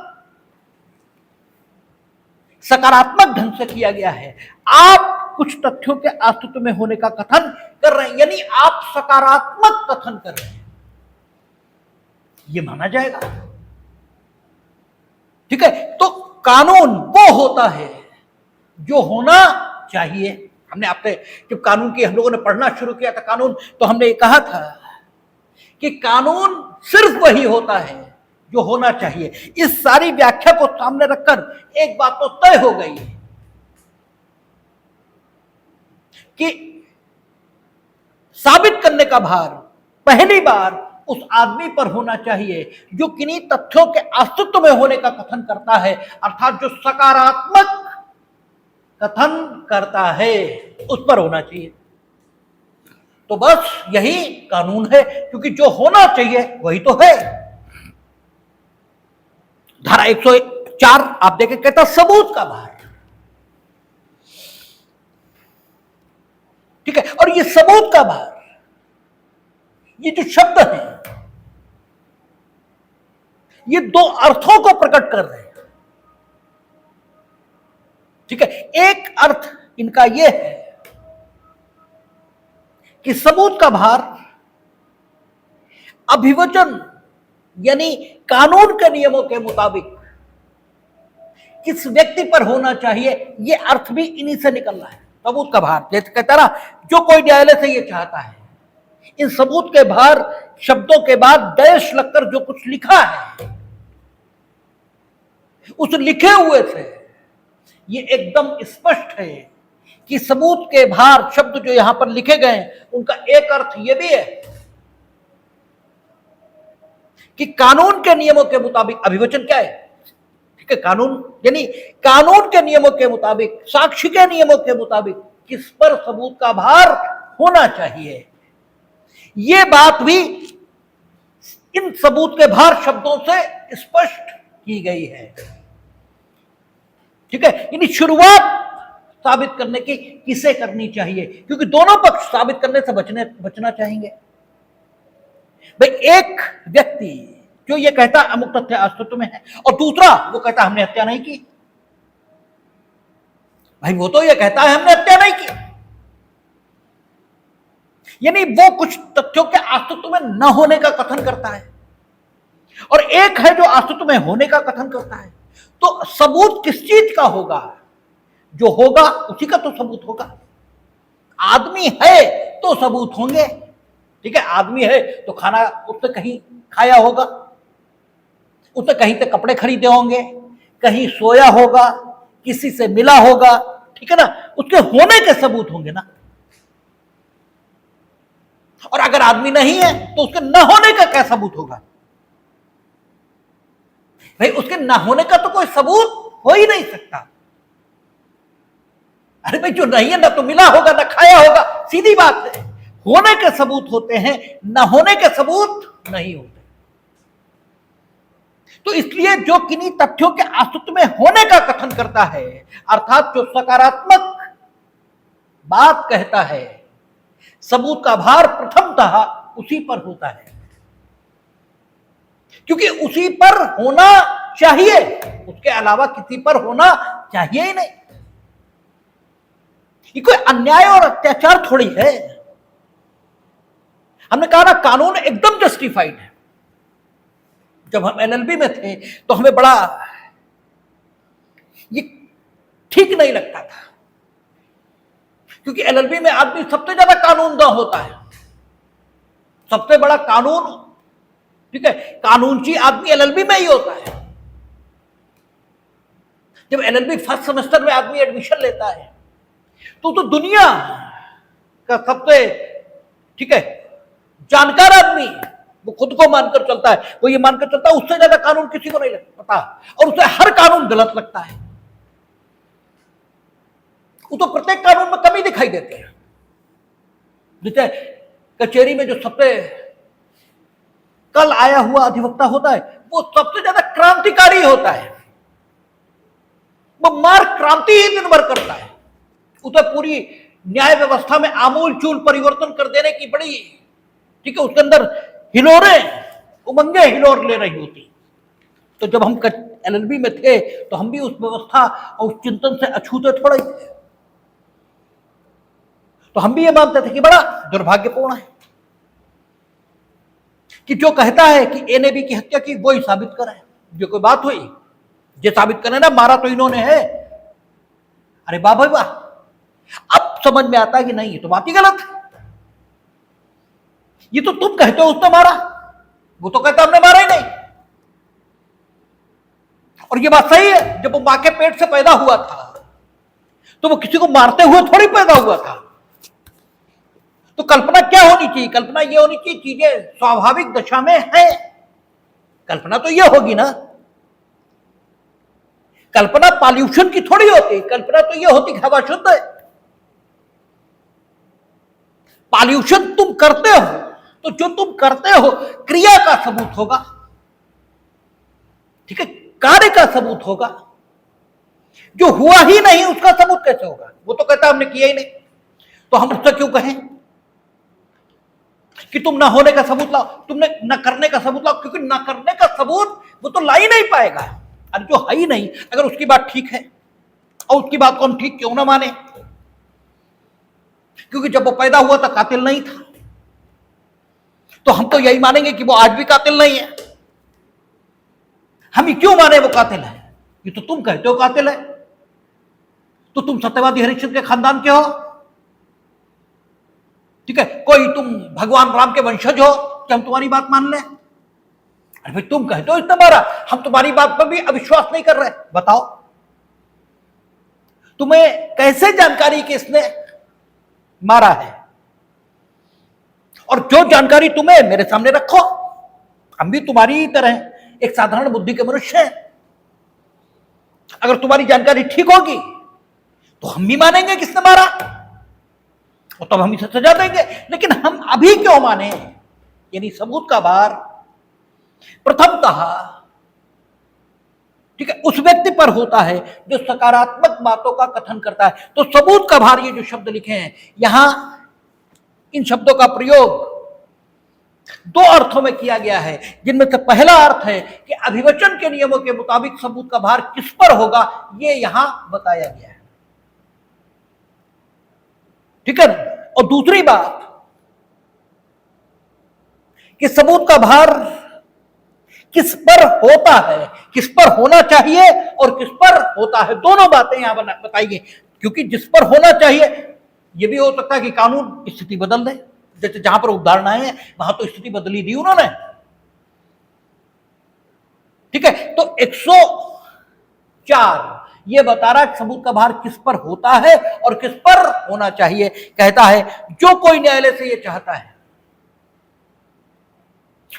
सकारात्मक ढंग से किया गया है। आप कुछ तथ्यों के अस्तित्व में होने का कथन कर रहे हैं, यानी आप सकारात्मक कथन कर रहे हैं, ये माना जाएगा, ठीक है। तो कानून वो होता है जो होना चाहिए। हमने आपसे जब कानून की हम लोगों ने पढ़ना शुरू किया था कानून, तो हमने ये कहा था कि कानून सिर्फ वही होता है जो होना चाहिए। इस सारी व्याख्या को सामने रखकर एक बात तो तय हो गई कि साबित करने का भार पहली बार उस आदमी पर होना चाहिए जो किन्हीं तथ्यों के अस्तित्व में होने का कथन करता है, अर्थात जो सकारात्मक कथन करता है उस पर होना चाहिए। तो बस यही कानून है, क्योंकि जो होना चाहिए वही तो है। धारा 104 आप देखें, कहता सबूत का भार, ठीक है। और ये सबूत का भार, ये जो शब्द है, ये दो अर्थों को प्रकट कर रहे हैं, ठीक है। एक अर्थ इनका यह है कि सबूत का भार अभिवचन यानी कानून के नियमों के मुताबिक किस व्यक्ति पर होना चाहिए, यह अर्थ भी इन्हीं से निकल रहा है। सबूत का भार, जैसे कहता ना, जो कोई न्यायालय से यह चाहता है, इन सबूत के भार शब्दों के बाद डैश लगकर जो कुछ लिखा है, उस लिखे हुए से ये एकदम स्पष्ट है कि सबूत के भार शब्द जो यहां पर लिखे गए उनका एक अर्थ यह भी है कि कानून के नियमों के मुताबिक, अभिवचन क्या है, ठीक है, कानून यानी कानून के नियमों के मुताबिक, साक्ष्य के नियमों के मुताबिक किस पर सबूत का भार होना चाहिए। यह बात भी इन सबूत के भार शब्दों से स्पष्ट की गई है, ठीक है। यानी शुरुआत साबित करने की किसे करनी चाहिए, क्योंकि दोनों पक्ष साबित करने से बचना चाहेंगे। भाई एक व्यक्ति जो ये कहता अमुक तथ्य अस्तित्व में है और दूसरा वो कहता हमने हत्या नहीं की, भाई वो तो ये कहता है हमने हत्या नहीं की, यानी वो कुछ तथ्यों के अस्तित्व में न होने का कथन करता है और एक है जो अस्तित्व में होने का कथन करता है। तो सबूत किस चीज का होगा, जो होगा उसी का तो सबूत होगा। आदमी है तो सबूत होंगे, ठीक है। आदमी है तो खाना उससे कहीं खाया होगा, उससे कहीं से कपड़े खरीदे होंगे, कहीं सोया होगा, किसी से मिला होगा, ठीक है ना, उसके होने के सबूत होंगे ना। और अगर आदमी नहीं है तो उसके न होने का क्या सबूत होगा? भाई उसके न होने का तो कोई सबूत हो ही नहीं सकता। अरे भाई जो नहीं है ना तो मिला होगा ना खाया होगा, सीधी बात है। होने के सबूत होते हैं, न होने के सबूत नहीं होते। तो इसलिए जो किन्हीं तथ्यों के अस्तित्व में होने का कथन करता है, अर्थात जो सकारात्मक बात कहता है, सबूत का भार प्रथमतः उसी पर होता है, क्योंकि उसी पर होना चाहिए, उसके अलावा किसी पर होना चाहिए ही नहीं। ये कोई अन्याय और अत्याचार थोड़ी है। हमने कहा ना कानून एकदम जस्टिफाइड है। जब हम एलएलबी में थे तो हमें बड़ा ये ठीक नहीं लगता था, क्योंकि एलएलबी में आदमी सबसे ज्यादा कानूनदा होता है, सबसे बड़ा कानून, ठीक है, कानूनची आदमी एलएलबी में ही होता है। जब एलएलबी फर्स्ट सेमेस्टर में आदमी एडमिशन लेता है तो दुनिया का सबसे, ठीक है, जानकार आदमी, वो खुद को मानकर चलता है, वो ये मानकर चलता है उससे ज्यादा कानून किसी को नहीं पता, और उसे हर कानून गलत लगता है। वो तो प्रत्येक कानून में कमी दिखाई देती है। जैसे कचहरी में जो सबसे कल आया हुआ अधिवक्ता होता है, वो सबसे ज्यादा क्रांतिकारी होता है। वो मार क्रांति ही दिन भर करता है। उसे पूरी न्याय व्यवस्था में आमूल चूल परिवर्तन कर देने की बड़ी, ठीक है, उसके अंदर हिलोरे, उमंगे हिलोर ले रही होती। तो जब हम एलएलबी में थे तो हम भी उस व्यवस्था और उस चिंतन से अछूते थोड़ा ही थे। तो हम भी ये मानते थे कि बड़ा दुर्भाग्यपूर्ण है कि जो कहता है कि ए ने बी की हत्या की वो ही साबित करे। जो कोई बात हुई, ये साबित करे ना, मारा तो इन्होंने है। अरे वाह भाई वाह, अब समझ में आता है कि नहीं ये तो बात ही गलत है। ये तो तुम कहते हो उसने मारा, वो तो कहता हमने मारा ही नहीं। और ये बात सही है, जब वो मां के पेट से पैदा हुआ था तो वो किसी को मारते हुए थोड़ी पैदा हुआ था। तो कल्पना क्या होनी चाहिए? कल्पना ये होनी चाहिए चीजें स्वाभाविक दशा में है। कल्पना तो ये होगी ना, कल्पना पॉल्यूशन की थोड़ी होती, कल्पना तो ये होती हवा शुद्ध है। पॉल्यूशन तुम करते हो तो जो तुम करते हो क्रिया का सबूत होगा, ठीक है, कार्य का सबूत होगा। जो हुआ ही नहीं उसका सबूत कैसे होगा? वो तो कहता हमने किया ही नहीं। तो हम उससे क्यों कहें कि तुम ना होने का सबूत लाओ, तुमने न करने का सबूत लाओ? क्योंकि न करने का सबूत वो तो ला ही नहीं पाएगा। अरे जो है ही नहीं, अगर उसकी बात ठीक है, और उसकी बात को हम ठीक क्यों ना माने? क्योंकि जब वो पैदा हुआ था कातिल नहीं था, तो हम तो यही मानेंगे कि वो आज भी कातिल नहीं है। हम ही क्यों माने वो कातिल है? ये तो तुम कहते हो कातिल है। तो तुम सत्यवादी हरिश्चंद्र के खानदान के हो, ठीक है, कोई तुम भगवान राम के वंशज हो कि हम तुम्हारी बात मान लें? अरे भाई तुम कहते हो इसने मारा, हम तुम्हारी बात पर भी अविश्वास नहीं कर रहे। बताओ तुम्हें कैसे जानकारी कि इसने मारा है? और जो जानकारी तुम्हें मेरे सामने रखो, हम भी तुम्हारी तरह एक साधारण बुद्धि के मनुष्य हैं। अगर तुम्हारी जानकारी ठीक होगी तो हम भी मानेंगे किसने मारा, और तब हम इसे सजा देंगे। लेकिन हम अभी क्यों माने? यानी सबूत का भार प्रथमतः, ठीक है, उस व्यक्ति पर होता है जो सकारात्मक बातों का कथन करता है। तो सबूत का भार, ये जो शब्द लिखे हैं यहां, इन शब्दों का प्रयोग दो अर्थों में किया गया है, जिनमें से पहला अर्थ है कि अभिवचन के नियमों के मुताबिक सबूत का भार किस पर होगा, ये यहां बताया गया है, ठीक है। और दूसरी बात कि सबूत का भार किस पर होता है, किस पर होना चाहिए और किस पर होता है, दोनों बातें यहां बताई गई। क्योंकि जिस पर होना चाहिए, यह भी हो सकता है कि कानून स्थिति बदल दे। जैसे जहां पर उदाहरण आए हैं वहां तो स्थिति बदली दी उन्होंने, ठीक है। तो 104 ये बता रहा है सबूत का भार किस पर होता है और किस पर होना चाहिए। कहता है जो कोई न्यायालय से ये चाहता है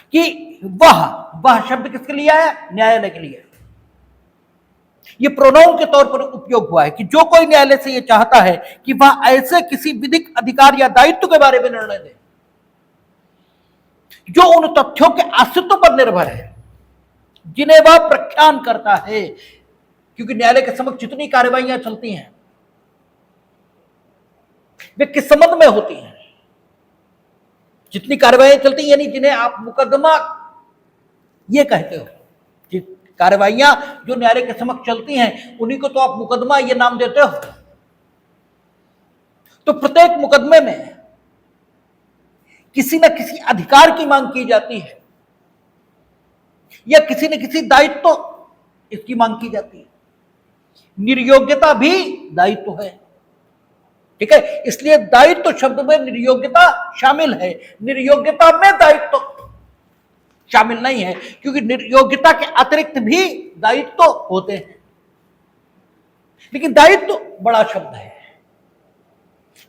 कि वह शब्द किसके लिए आया? न्यायालय के लिए। ये प्रोनाउन के तौर पर उपयोग हुआ है कि जो कोई न्यायालय से ये चाहता है कि वह ऐसे किसी विधिक अधिकार या दायित्व के बारे में निर्णय दे जो उन तथ्यों के अस्तित्व पर निर्भर है जिन्हें वह प्रख्यान करता है। क्योंकि न्यायालय के समक्ष जितनी कार्रवाइयां चलती हैं वे किस संबंध में होती हैं? जितनी कार्रवाइयां चलती हैं यानी जिन्हें आप मुकदमा ये कहते हो, कार्रवाइयां जो न्यायालय के समक्ष चलती हैं उन्हीं को तो आप मुकदमा ये नाम देते हो। तो प्रत्येक मुकदमे में किसी न किसी अधिकार की मांग की जाती है या किसी न किसी दायित्व इसकी मांग की जाती है। निर्योग्यता भी दायित्व है, ठीक है। इसलिए दायित्व शब्द में निर्योग्यता शामिल है, निर्योग्यता में दायित्व शामिल नहीं है, क्योंकि निर्योग्यता के अतिरिक्त भी दायित्व होते हैं। लेकिन दायित्व बड़ा शब्द है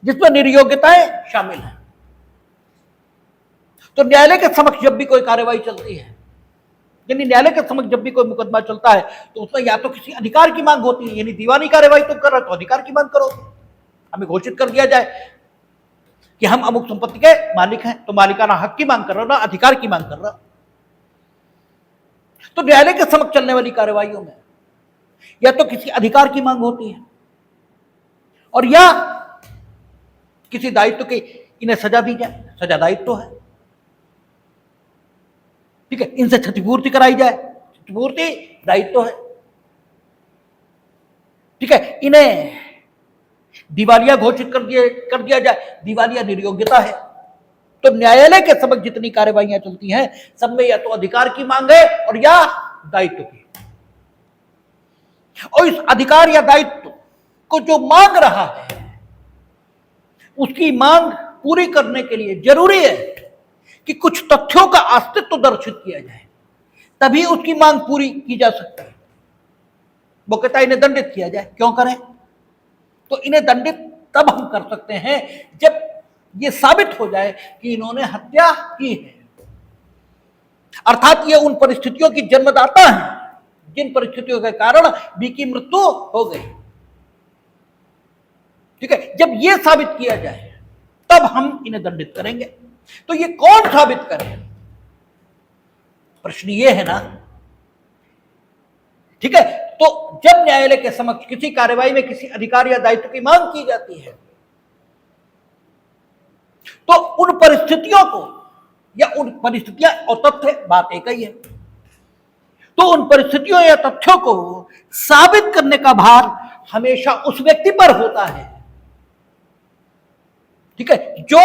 जिसमें निर्योग्यताएं शामिल हैं। तो न्यायालय के समक्ष जब भी कोई कार्रवाई चलती है, यानी न्यायालय के समक्ष जब भी कोई मुकदमा चलता है तो उसमें या तो किसी अधिकार की मांग होती है, यानी दीवानी कार्रवाई तुम कर रहे हो तो अधिकार की मांग करो, हमें घोषित कर दिया जाए कि हम अमुक संपत्ति के मालिक हैं, तो मालिकाना हक की मांग कर रहे हो ना अधिकार की मांग कर रहे हो। तो न्यायालय के समक्ष चलने वाली कार्रवाइयों में या तो किसी अधिकार की मांग होती है और या किसी दायित्व की, इन्हें सजा दी जाए, सजा दायित्व है, ठीक है। इनसे क्षतिपूर्ति कराई जाए, क्षतिपूर्ति दायित्व है, ठीक है। इन्हें दिवालिया घोषित कर दिया जाए, दिवालिया निर्योग्यता है। तो न्यायालय के समक्ष जितनी कार्रवाइयां चलती हैं सब में या तो अधिकार की मांग है और या दायित्व की। और इस अधिकार या दायित्व को जो मांग रहा है उसकी मांग पूरी करने के लिए जरूरी है कि कुछ तथ्यों का अस्तित्व दर्शित किया जाए, तभी उसकी मांग पूरी की जा सकती है। वो कहता है इन्हें दंडित किया जाए, क्यों करें? तो इन्हें दंडित तब हम कर सकते हैं जब ये साबित हो जाए कि इन्होंने हत्या की है, अर्थात ये उन परिस्थितियों की जन्मदाता हैं जिन परिस्थितियों के कारण बी की मृत्यु हो गई, ठीक है। जब ये साबित किया जाए तब हम इन्हें दंडित करेंगे। तो ये कौन साबित करे? प्रश्न ये है ना, ठीक है। तो जब न्यायालय के समक्ष किसी कार्रवाई में किसी अधिकार या दायित्व की मांग की जाती है तो उन परिस्थितियों को या उन परिस्थितियां और तथ्य बात एक ही है, तो उन परिस्थितियों या तथ्यों को साबित करने का भार हमेशा उस व्यक्ति पर होता है, ठीक है, जो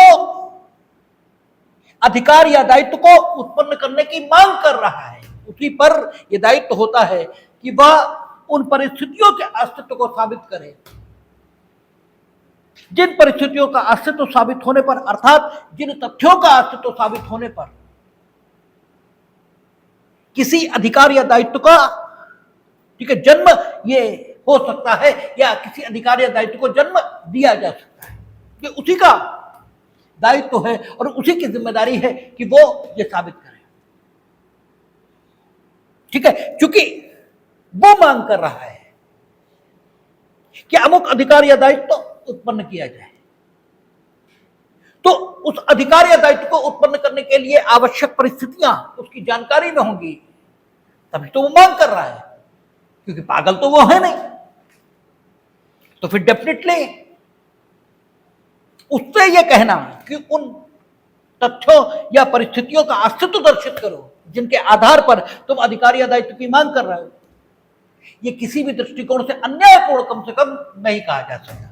अधिकार या दायित्व को उत्पन्न करने की मांग कर रहा है। उसी पर यह दायित्व होता है कि वह उन परिस्थितियों के अस्तित्व को साबित करे जिन परिस्थितियों का अस्तित्व साबित होने पर, अर्थात जिन तथ्यों का अस्तित्व साबित होने पर किसी अधिकार या दायित्व का, ठीक है, जन्म ये हो सकता है या किसी अधिकार या दायित्व को जन्म दिया जा सकता है। ये उसी का दायित्व है और उसी की जिम्मेदारी है कि वो ये साबित करे, ठीक है। क्योंकि वो मांग कर रहा है कि अमुक अधिकार या दायित्व उत्पन्न किया जाए, तो उस अधिकार या दायित्व को उत्पन्न करने के लिए आवश्यक परिस्थितियां उसकी जानकारी में होंगी, तभी तो वो मांग कर रहा है, क्योंकि पागल तो वो है नहीं। तो फिर डेफिनेटली उससे यह कहना कि उन तथ्यों या परिस्थितियों का अस्तित्व दर्शित करो जिनके आधार पर तुम अधिकार या दायित्व की मांग कर रहे हो, यह किसी भी दृष्टिकोण से अन्यायपूर्ण कम से कम नहीं कहा जा सकता।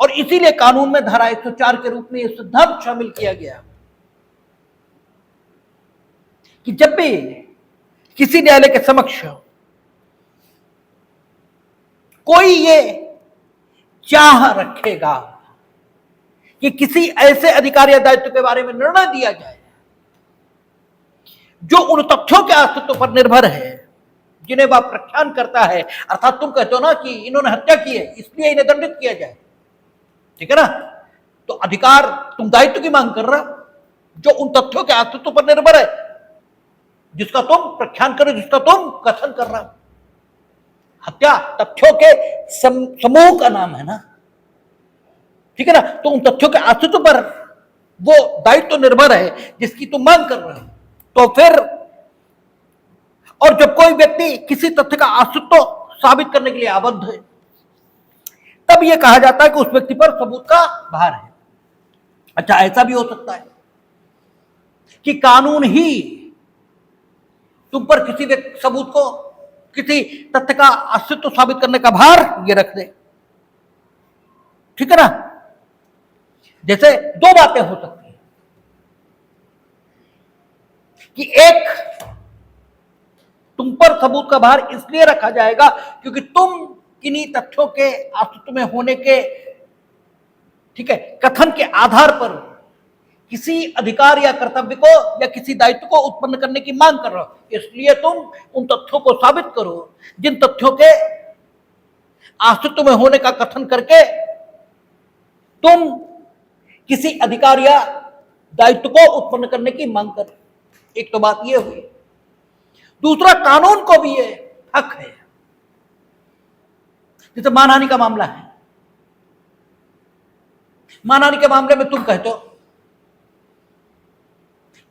और इसीलिए कानून में धारा 104 के रूप में यह सिद्धांत शामिल किया गया कि जब भी किसी न्यायालय के समक्ष कोई ये चाह रखेगा कि किसी ऐसे अधिकार या दायित्व के बारे में निर्णय दिया जाए जो उन तथ्यों के अस्तित्व पर निर्भर है जिन्हें वह प्रख्यान करता है, अर्थात तुम कहते हो ना कि इन्होंने हत्या की है इसलिए इन्हें दंडित किया जाए, ठीक है ना, तो अधिकार तुम दायित्व की मांग कर रहे हो जो उन तथ्यों के अस्तित्व पर निर्भर है जिसका तुम प्रख्यान करो, जिसका तुम कथन कर रहे हो। हत्या तथ्यों के समूह का नाम है ना, ठीक है ना, तो उन तथ्यों के अस्तित्व पर वो दायित्व निर्भर है जिसकी तुम मांग कर रहे हो। तो फिर और जब कोई व्यक्ति किसी तथ्य का अस्तित्व साबित करने के लिए आबद्ध है तब यह कहा जाता है कि उस व्यक्ति पर सबूत का भार है। अच्छा, ऐसा भी हो सकता है कि कानून ही तुम पर किसी सबूत को, किसी तथ्य का अस्तित्व साबित करने का भार ये रख दे, ठीक है ना। जैसे दो बातें हो सकती हैं कि एक, तुम पर सबूत का भार इसलिए रखा जाएगा क्योंकि तुम किन्हीं तथ्यों के अस्तित्व में होने के, ठीक है, कथन के आधार पर किसी अधिकार या कर्तव्य को या किसी दायित्व को उत्पन्न करने की मांग कर रहे हो, इसलिए तुम उन तथ्यों को साबित करो जिन तथ्यों के अस्तित्व में होने का कथन करके तुम किसी अधिकार या दायित्व को उत्पन्न करने की मांग कर। एक तो बात यह हुई। दूसरा, कानून को भी ये हक है। जैसे मानहानि का मामला है, मानहानि के मामले में तुम कहते हो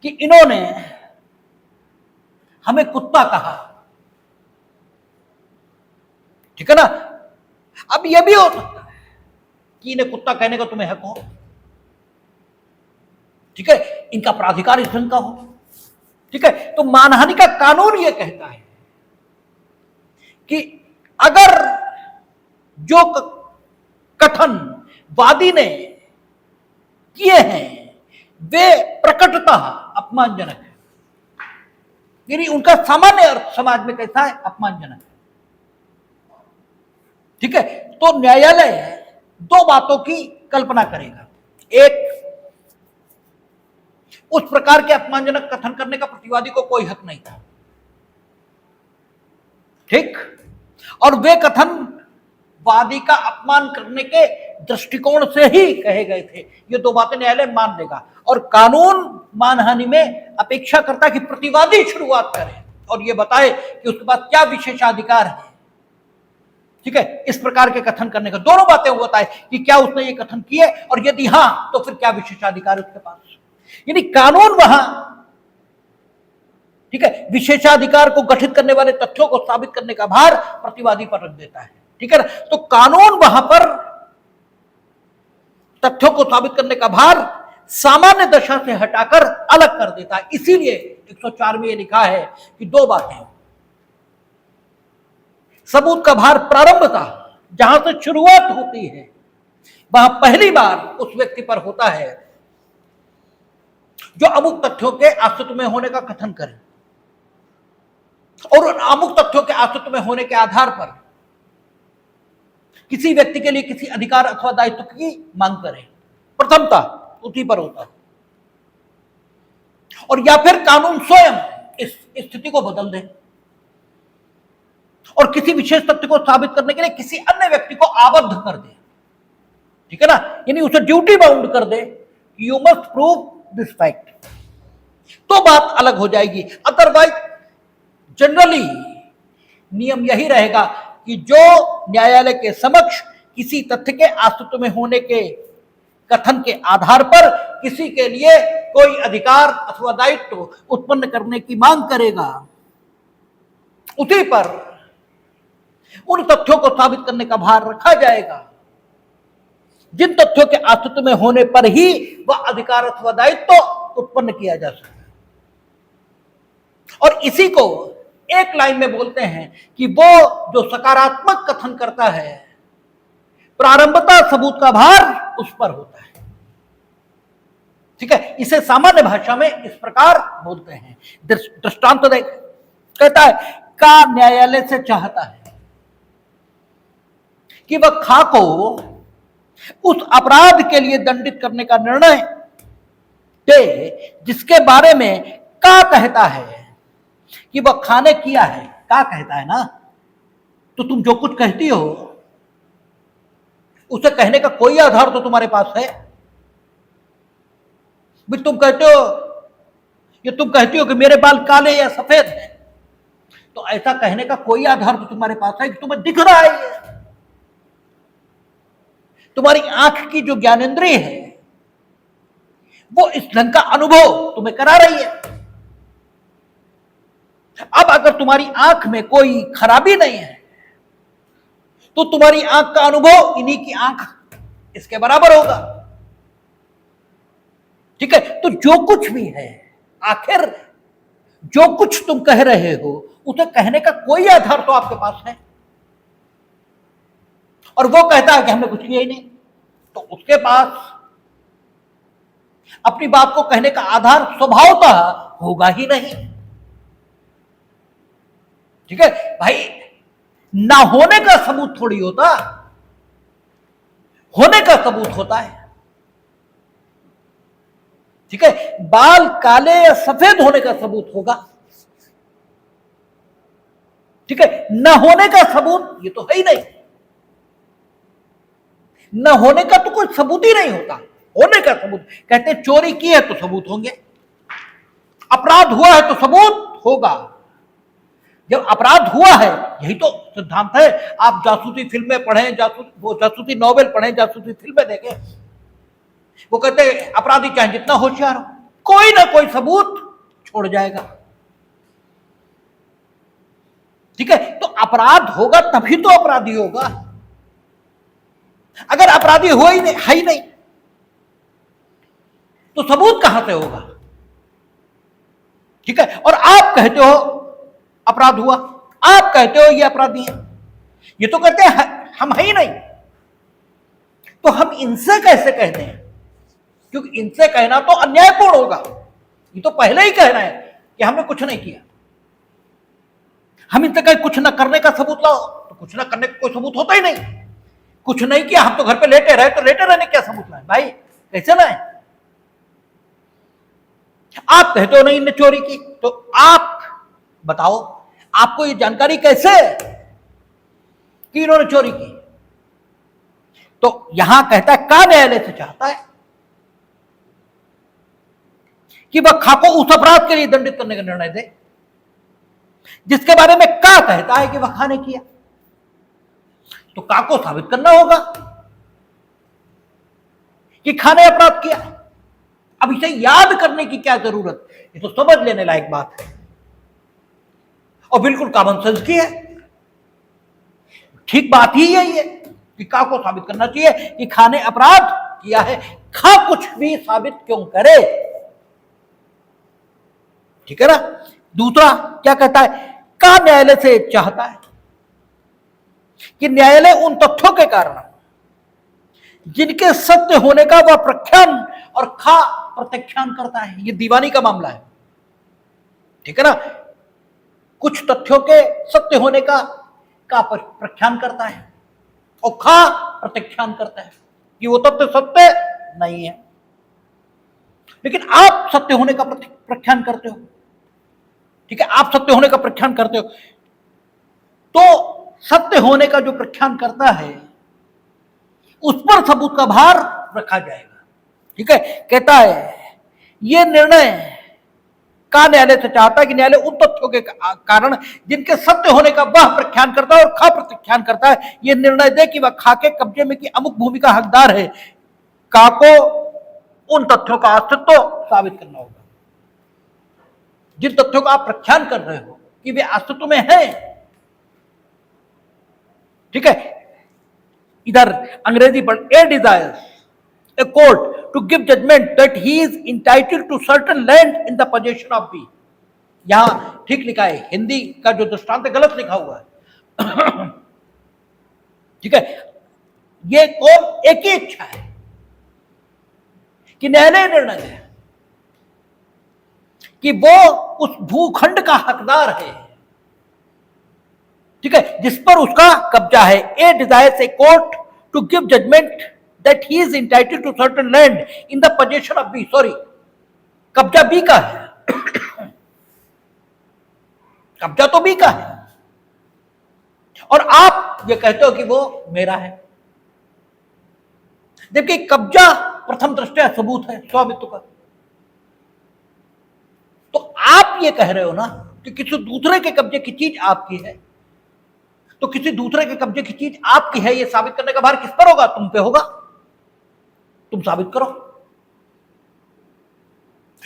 कि इन्होंने हमें कुत्ता कहा, ठीक है ना। अब यह भी हो सकता है कि इन्हें कुत्ता कहने का तुम्हें हक हो, ठीक है, इनका प्राधिकार इस ढंग का हो, ठीक है। तो मानहानि का कानून यह कहता है कि अगर जो कथन वादी ने किए हैं वे प्रकटतः अपमानजनक है, यानी उनका सामान्य अर्थ समाज में कैसा है, अपमानजनक है, ठीक है। तो न्यायालय दो बातों की कल्पना करेगा। एक, उस प्रकार के अपमानजनक कथन करने का प्रतिवादी को कोई हक नहीं था, ठीक, और वे कथन वादी का अपमान करने के दृष्टिकोण से ही कहे गए थे। ये दो बातें न्यायालय मान लेगा। और कानून मानहानि में अपेक्षा करता है कि प्रतिवादी शुरुआत करे और ये बताए कि उसके पास क्या विशेषाधिकार है, ठीक है, इस प्रकार के कथन करने का। दोनों बातें वो बताए कि क्या उसने ये कथन किए और यदि हां तो फिर क्या विशेषाधिकार है उसके पास। यानी कानून वहां, ठीक है, विशेषाधिकार को गठित करने वाले तथ्यों को साबित करने का भार प्रतिवादी पर रख देता है, ठीक है ना। तो कानून वहां पर तथ्यों को साबित करने का भार सामान्य दशा से हटाकर अलग कर देता है। इसीलिए 104 में यह लिखा है कि दो बातें, सबूत का भार प्रारंभतः जहां से शुरुआत होती है वहां पहली बार उस व्यक्ति पर होता है जो अमुक तथ्यों के अस्तित्व में होने का कथन करे और उन अमुक तथ्यों के अस्तित्व में होने के आधार पर किसी व्यक्ति के लिए किसी अधिकार अथवा दायित्व की मांग करे। प्रथमता उसी पर होता है, और या फिर कानून स्वयं इस स्थिति को बदल दे और किसी विशेष तथ्य को साबित करने के लिए किसी अन्य व्यक्ति को आबद्ध कर दे, ठीक है ना, यानी उसे ड्यूटी बाउंड कर दे, you must prove this fact, तो बात अलग हो जाएगी। अदरवाइज जनरली नियम यही रहेगा कि जो न्यायालय के समक्ष किसी तथ्य के अस्तित्व में होने के कथन के आधार पर किसी के लिए कोई अधिकार अथवा दायित्व उत्पन्न करने की मांग करेगा, उसी पर उन तथ्यों को साबित करने का भार रखा जाएगा जिन तथ्यों के अस्तित्व में होने पर ही वह अधिकार अथवा दायित्व उत्पन्न किया जा सकता है। और इसी को एक लाइन में बोलते हैं कि वो जो सकारात्मक कथन करता है प्रारंभतः सबूत का भार उस पर होता है, ठीक है। इसे सामान्य भाषा में इस प्रकार बोलते हैं। दृष्टांत देख, कहता है का न्यायालय से चाहता है कि वह खा को उस अपराध के लिए दंडित करने का निर्णय दे जिसके बारे में का कहता है कि वह खा ने किया है, का कहता है ना, तो तुम जो कुछ कहती हो उसे कहने का कोई आधार तो तुम्हारे पास है? भी तुम कहते हो, ये तुम कहती हो कि मेरे बाल काले या सफेद हैं, तो ऐसा कहने का कोई आधार तो तुम्हारे पास है कि तुम्हें दिख रहा है ये? तुम्हारी आंख की जो ज्ञानेंद्रिय है वो इस ढंग का अनुभव तुम्हें करा रही है। अब अगर तुम्हारी आंख में कोई खराबी नहीं है तो तुम्हारी आंख का अनुभव इन्हीं की आंख इसके बराबर होगा। ठीक है, तो जो कुछ भी है, आखिर जो कुछ तुम कह रहे हो उसे कहने का कोई आधार तो आपके पास है, और वो कहता है कि हमने कुछ किया ही नहीं, तो उसके पास अपनी बात को कहने का आधार स्वभावतः होगा ही नहीं। ठीक है भाई, ना होने का सबूत थोड़ी होता, होने का सबूत होता है। ठीक है, बाल काले या सफेद होने का सबूत होगा। ठीक है, न होने का सबूत ये तो है ही नहीं, न होने का तो कोई सबूत ही नहीं होता। होने का सबूत, कहते चोरी की है तो सबूत होंगे, अपराध हुआ है तो सबूत होगा। जब अपराध हुआ है, यही तो सिद्धांत है। आप जासूसी फिल्में पढ़ें, जासूसी नॉवेल पढ़ें, जासूसी फिल्में देखें, वो कहते हैं अपराधी चाहे जितना होशियार हो, कोई ना कोई सबूत छोड़ जाएगा। ठीक है, तो अपराध होगा तभी तो अपराधी होगा। अगर अपराधी हो ही नहीं, है ही नहीं, तो सबूत कहां से होगा? ठीक है, और आप कहते हो अपराध हुआ, आप कहते हो ये अपराधी है, ये तो कहते हैं हम है ही नहीं, तो हम इनसे कैसे कहते हैं? क्योंकि इनसे कहना तो अन्यायपूर्ण होगा। ये तो पहले ही कहना है कि हमने कुछ नहीं किया। हम इनसे कहें कुछ न करने का सबूत लाओ, तो कुछ न करने का कोई सबूत होता ही नहीं। कुछ नहीं किया, हम तो घर पे लेटे रहे, तो लेटे रहने क्या सबूत लाए भाई? कैसे लाए? आप कहते हो नहीं इनने चोरी की, तो आप बताओ आपको ये जानकारी कैसे कि इन्होंने चोरी की? तो यहां कहता है का न्यायालय से चाहता है कि वह खा को उस अपराध के लिए दंडित करने का निर्णय दे जिसके बारे में का कहता है कि वह खा ने किया। तो का को साबित करना होगा कि खा ने अपराध किया। अब इसे याद करने की क्या जरूरत, ये तो समझ लेने लायक बात है और बिल्कुल कॉमन सेंस की है। ठीक बात ही यही है कि का को साबित करना चाहिए कि खा ने अपराध किया है, खा कुछ भी साबित क्यों करे। ठीक है ना। दूसरा क्या कहता है, का न्यायालय से चाहता है कि न्यायालय उन तथ्यों के कारण जिनके सत्य होने का वह प्रख्यान और खा प्रत्याख्यान करता है। ये दीवानी का मामला है। ठीक है ना, कुछ तथ्यों के सत्य होने का प्रख्यान करता है और खा प्रत्याख्यान करता है कि वो तथ्य सत्य नहीं है, लेकिन आप सत्य होने का प्रख्यान करते हो। ठीक है, आप सत्य होने का प्रख्यान करते हो, तो सत्य होने का जो प्रख्यान करता है उस पर सबूत का भार रखा जाएगा। ठीक है, कहता है यह निर्णय का न्यायालय से चाहता है कि न्यायालय उन तथ्यों के कारण जिनके सत्य होने का वह प्रख्यान करता है और खा प्रत्याख्यान करता है, यह निर्णय दे कि वह खा के कब्जे में की अमुक भूमि का हकदार है। का को उन तथ्यों का अस्तित्व साबित करना होगा जिन तथ्यों का आप प्रख्यान कर रहे हो कि वे अस्तित्व में हैं। ठीक है, इधर अंग्रेजी पर a desires a court to give judgment that he is entitled to certain land in the possession of B। यहां ठीक लिखा है, हिंदी का जो दृष्टांत गलत लिखा हुआ है। ठीक है, ये कौन एक ही इच्छा है कि न्यायालय निर्णय है कि वो उस भूखंड का हकदार है। ठीक है, जिस पर उसका कब्जा है। A desires a court to give judgment that he is entitled to certain land in the possession of B। Sorry, कब्जा बी का है, कब्जा तो बी का है, और आप ये कहते हो कि वो मेरा है, जबकि कब्जा प्रथम दृष्टया सबूत है स्वामित्व का। तो आप ये कह रहे हो ना कि किसी दूसरे के कब्जे की चीज आपकी है, तो किसी दूसरे के कब्जे की चीज आपकी है, ये साबित करने का भार किस पर होगा? तुम पे होगा। तुम साबित करो।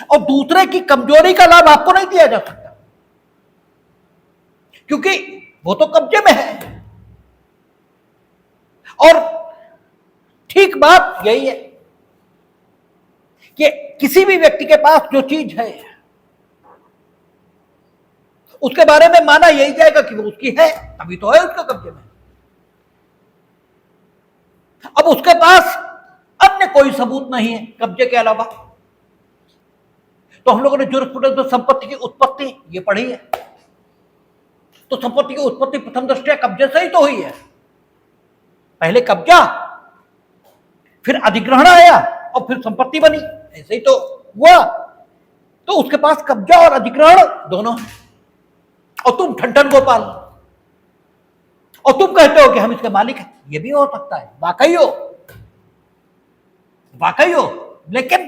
और दूसरे की कमजोरी का लाभ आपको नहीं दिया जा सकता, क्योंकि वो तो कब्जे में है। और ठीक बात यही है कि किसी भी व्यक्ति के पास जो चीज है उसके बारे में माना यही जाएगा कि वो उसकी है, तभी तो है उसके कब्जे में। अब उसके पास अन्य कोई सबूत नहीं है कब्जे के अलावा, तो हम लोगों ने ज्यूरिस्प्रूडेंस में संपत्ति की उत्पत्ति ये पढ़ी है। तो संपत्ति की उत्पत्ति प्रथम दृष्टया कब्जे से ही तो हुई है। पहले कब्जा, फिर अधिग्रहण आया और फिर संपत्ति बनी, ऐसे ही तो हुआ। तो उसके पास कब्जा और अधिग्रहण दोनों है, और तुम ठन गोपाल, और तुम कहते हो कि हम इसके मालिक हैं। ये भी हो सकता है, वाकई हो, वाकई हो, लेकिन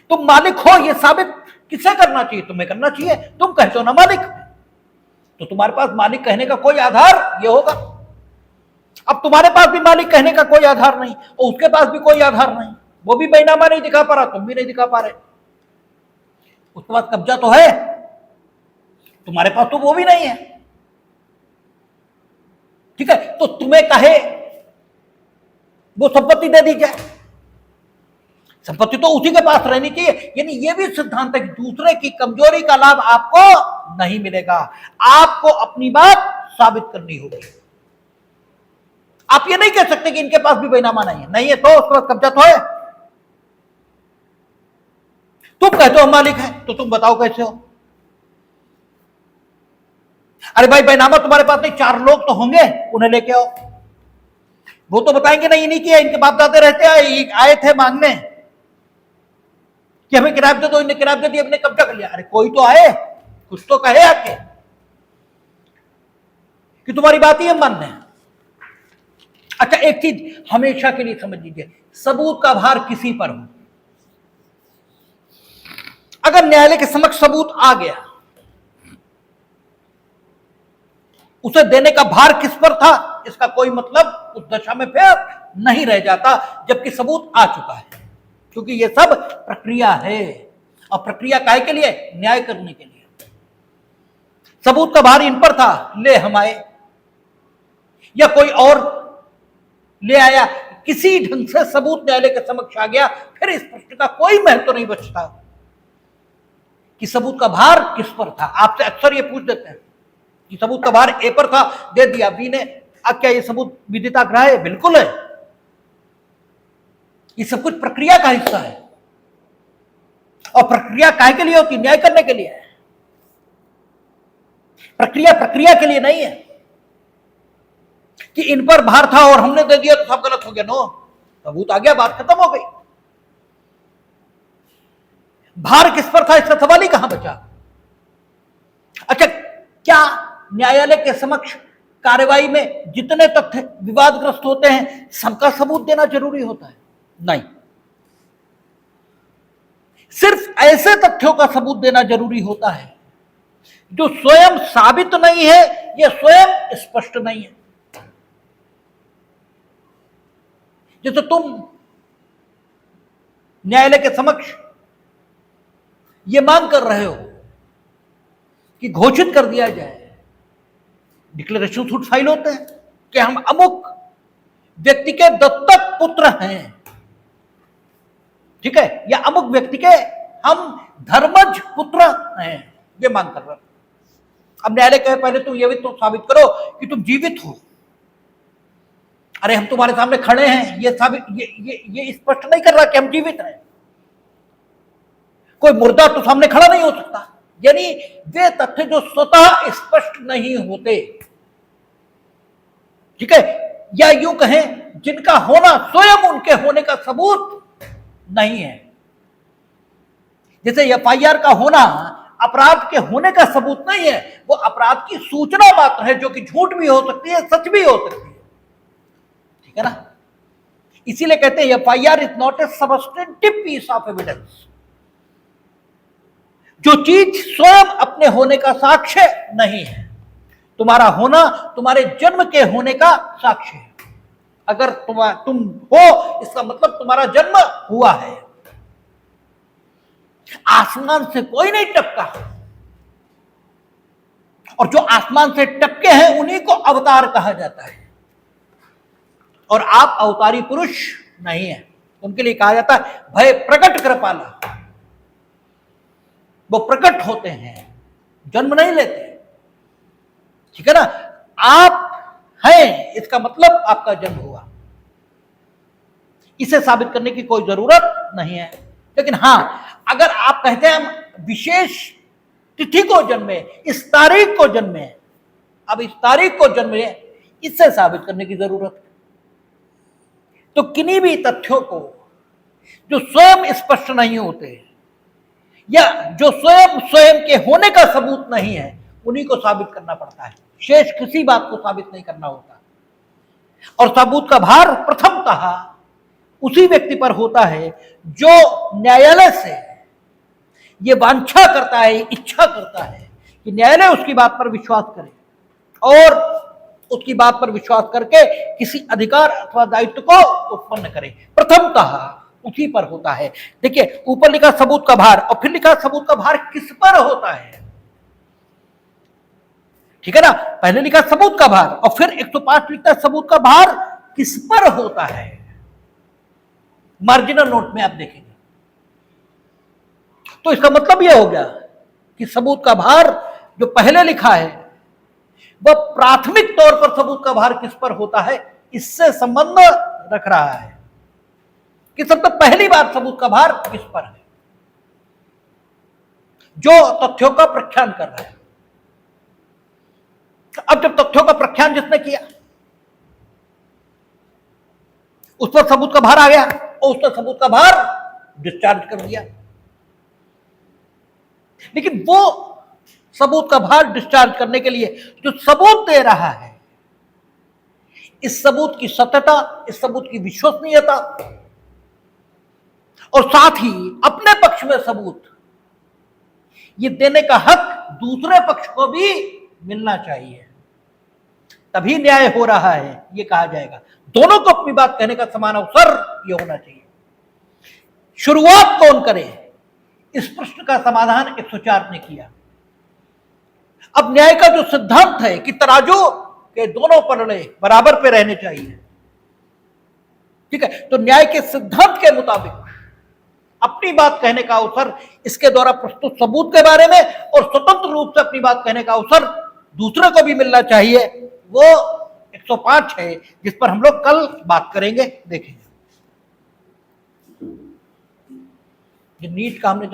तुम मालिक हो ये साबित किसे करना चाहिए? तुम्हें करना चाहिए। तुम कहते हो ना मालिक, तो तुम्हारे पास मालिक कहने का कोई आधार ये होगा। अब तुम्हारे पास भी मालिक कहने का कोई आधार नहीं, और उसके पास भी कोई आधार नहीं, वो भी बैनामा नहीं दिखा पा रहा, तुम भी नहीं दिखा पा रहे। उसके पास कब्जा तो है, तुम्हारे पास तो वो भी नहीं है। ठीक है, तो तुम्हें कहे वो संपत्ति दे दी जाए, संपत्ति तो उसी के पास रहनी चाहिए। यानी ये भी सिद्धांत है कि दूसरे की कमजोरी का लाभ आपको नहीं मिलेगा, आपको अपनी बात साबित करनी होगी। आप ये नहीं कह सकते कि इनके पास भी बैनामा नहीं है, नहीं है तो उसके पास कब्जा तो है। तुम कहते हो मालिक है, तो तुम बताओ कैसे हो? अरे भाई बैनामा तुम्हारे पास नहीं, 4 लोग तो होंगे, उन्हें लेके आओ। वो तो बताएंगे नहीं नहीं किया, इनके बाप दादे रहते आए थे मांगने कि हमें किराया दे दो, इन्हें किराया दे दी, अपने कब्जा कर लिया। अरे कोई तो आए, कुछ तो कहे आके कि तुम्हारी बात ही हम मान रहे हैं। अच्छा, एक चीज हमेशा के लिए समझ लीजिए, सबूत का भार किसी पर हो। अगर न्यायालय के समक्ष सबूत आ गया, उसे देने का भार किस पर था, इसका कोई मतलब उस दशा में फिर नहीं रह जाता जबकि सबूत आ चुका है, क्योंकि ये सब प्रक्रिया है। और प्रक्रिया काहे के लिए? न्याय करने के लिए। सबूत का भार इन पर था, ले हम आए या कोई और ले आया, किसी ढंग से सबूत न्यायालय के समक्ष आ गया, फिर इस प्रश्न का कोई महत्व नहीं बचता कि सबूत का भार किस पर था। आपसे अक्सर ये पूछ देते हैं कि सबूत का भार ए पर था, दे दिया बी ने, अब क्या ये सबूत विदिता ग्राह्य है? बिल्कुल है। ये सब कुछ प्रक्रिया का हिस्सा है, और प्रक्रिया काहे के लिए होती? न्याय करने के लिए है। प्रक्रिया के लिए नहीं है कि इन पर भार था और हमने दे दिया तो सब गलत हो गया। नो, सबूत आ गया, बात खत्म हो गई। भार किस पर था, इसका सवाल ही कहां बचा। अच्छा, क्या न्यायालय के समक्ष कार्रवाई में जितने तथ्य विवादग्रस्त होते हैं सबका सबूत देना जरूरी होता है? नहीं, सिर्फ ऐसे तथ्यों का सबूत देना जरूरी होता है जो स्वयं साबित नहीं है या स्वयं स्पष्ट नहीं है। जैसे तुम न्यायालय के समक्ष यह मांग कर रहे हो कि घोषित कर दिया जाए, डिक्लेरेशन सूट फाइल होते हैं कि हम अमुक व्यक्ति के दत्तक पुत्र हैं, ठीक है, या अमुक व्यक्ति के हम धर्मज पुत्र हैं, ये मांग कर रहे हो। अब न्यायालय कहे पहले तुम ये भी तो साबित करो कि तुम जीवित हो। अरे हम तुम्हारे सामने खड़े हैं, ये साबित ये स्पष्ट नहीं कर रहा कि हम जीवित हैं। कोई मुर्दा तो सामने खड़ा नहीं हो सकता। यानी वे तथ्य जो स्वतः स्पष्ट नहीं होते, ठीक है, या यूं कहें जिनका होना स्वयं उनके होने का सबूत नहीं है। जैसे एफआईआर का होना अपराध के होने का सबूत नहीं है, वो अपराध की सूचना मात्र है, जो कि झूठ भी हो सकती है, सच भी हो सकती है। ठीक है ना? इसीलिए कहते हैं FIR is not a substantive piece of evidence. जो चीज स्वयं अपने होने का साक्ष्य नहीं है, तुम्हारा होना तुम्हारे जन्म के होने का साक्ष्य है। अगर तुम हो, इसका मतलब तुम्हारा जन्म हुआ है। आसमान से कोई नहीं टपका, और जो आसमान से टपके हैं उन्हीं को अवतार कहा जाता है। और आप अवतारी पुरुष नहीं है, उनके लिए कहा जाता है भय प्रकट कृपाला। वो प्रकट होते हैं, जन्म नहीं लेते। ठीक है ना? आप हैं, इसका मतलब आपका जन्म हुआ। इसे साबित करने की कोई जरूरत नहीं है। लेकिन हां, अगर आप कहते हैं हम विशेष तिथि को जन्मे, इस तारीख को जन्मे, अब इस तारीख को जन्मे, इससे साबित करने की जरूरत है। तो किन्हीं भी तथ्यों को जो स्वयं स्पष्ट नहीं होते या जो स्वयं के होने का सबूत नहीं है, उन्हीं को साबित करना पड़ता है। शेष किसी बात को साबित नहीं करना होता। और सबूत का भार प्रथमतः उसी व्यक्ति पर होता है जो न्यायालय से ये वांछा करता है, इच्छा करता है कि न्यायालय उसकी बात पर विश्वास करे, और उसकी बात पर विश्वास करके किसी अधिकार अथवा दायित्व को उत्पन्न करे। प्रथमतः उसी पर होता है। देखिए, ऊपर लिखा सबूत का भार, और फिर लिखा सबूत का भार किस पर होता है। ठीक है ना? पहले लिखा सबूत का भार, और फिर 105 लिखता है सबूत का भार किस पर होता है। मार्जिनल नोट में आप देखेंगे। तो इसका मतलब यह हो गया कि सबूत का भार जो पहले लिखा है, वह प्राथमिक तौर पर सबूत का भार किस पर होता है, इससे संबंध रख रहा है कि सबसे पहली बात सबूत का भार किस पर है, जो तथ्यों का प्रख्यान कर रहा है। अब जब तथ्यों का प्रख्यान जिसने किया, उस पर सबूत का भार आ गया, और उसने सबूत का भार डिस्चार्ज कर दिया। लेकिन वो सबूत का भार डिस्चार्ज करने के लिए जो सबूत दे रहा है, इस सबूत की सत्यता, इस सबूत की विश्वसनीयता, और साथ ही अपने पक्ष में सबूत, ये देने का हक दूसरे पक्ष को भी मिलना चाहिए, तभी न्याय हो रहा है, ये कहा जाएगा। दोनों को अपनी बात कहने का समान अवसर ये होना चाहिए। शुरुआत कौन करे, इस प्रश्न का समाधान 104 ने किया। अब न्याय का जो सिद्धांत है कि तराजू के दोनों पलड़े बराबर पे रहने चाहिए, ठीक है, तो न्याय के सिद्धांत के मुताबिक अपनी बात कहने का अवसर इसके द्वारा प्रस्तुत सबूत के बारे में, और स्वतंत्र रूप से अपनी बात कहने का अवसर दूसरे को भी मिलना चाहिए। वो 105 है जिस पर हम लोग कल बात करेंगे। देखेंगे, ये नीट का हमने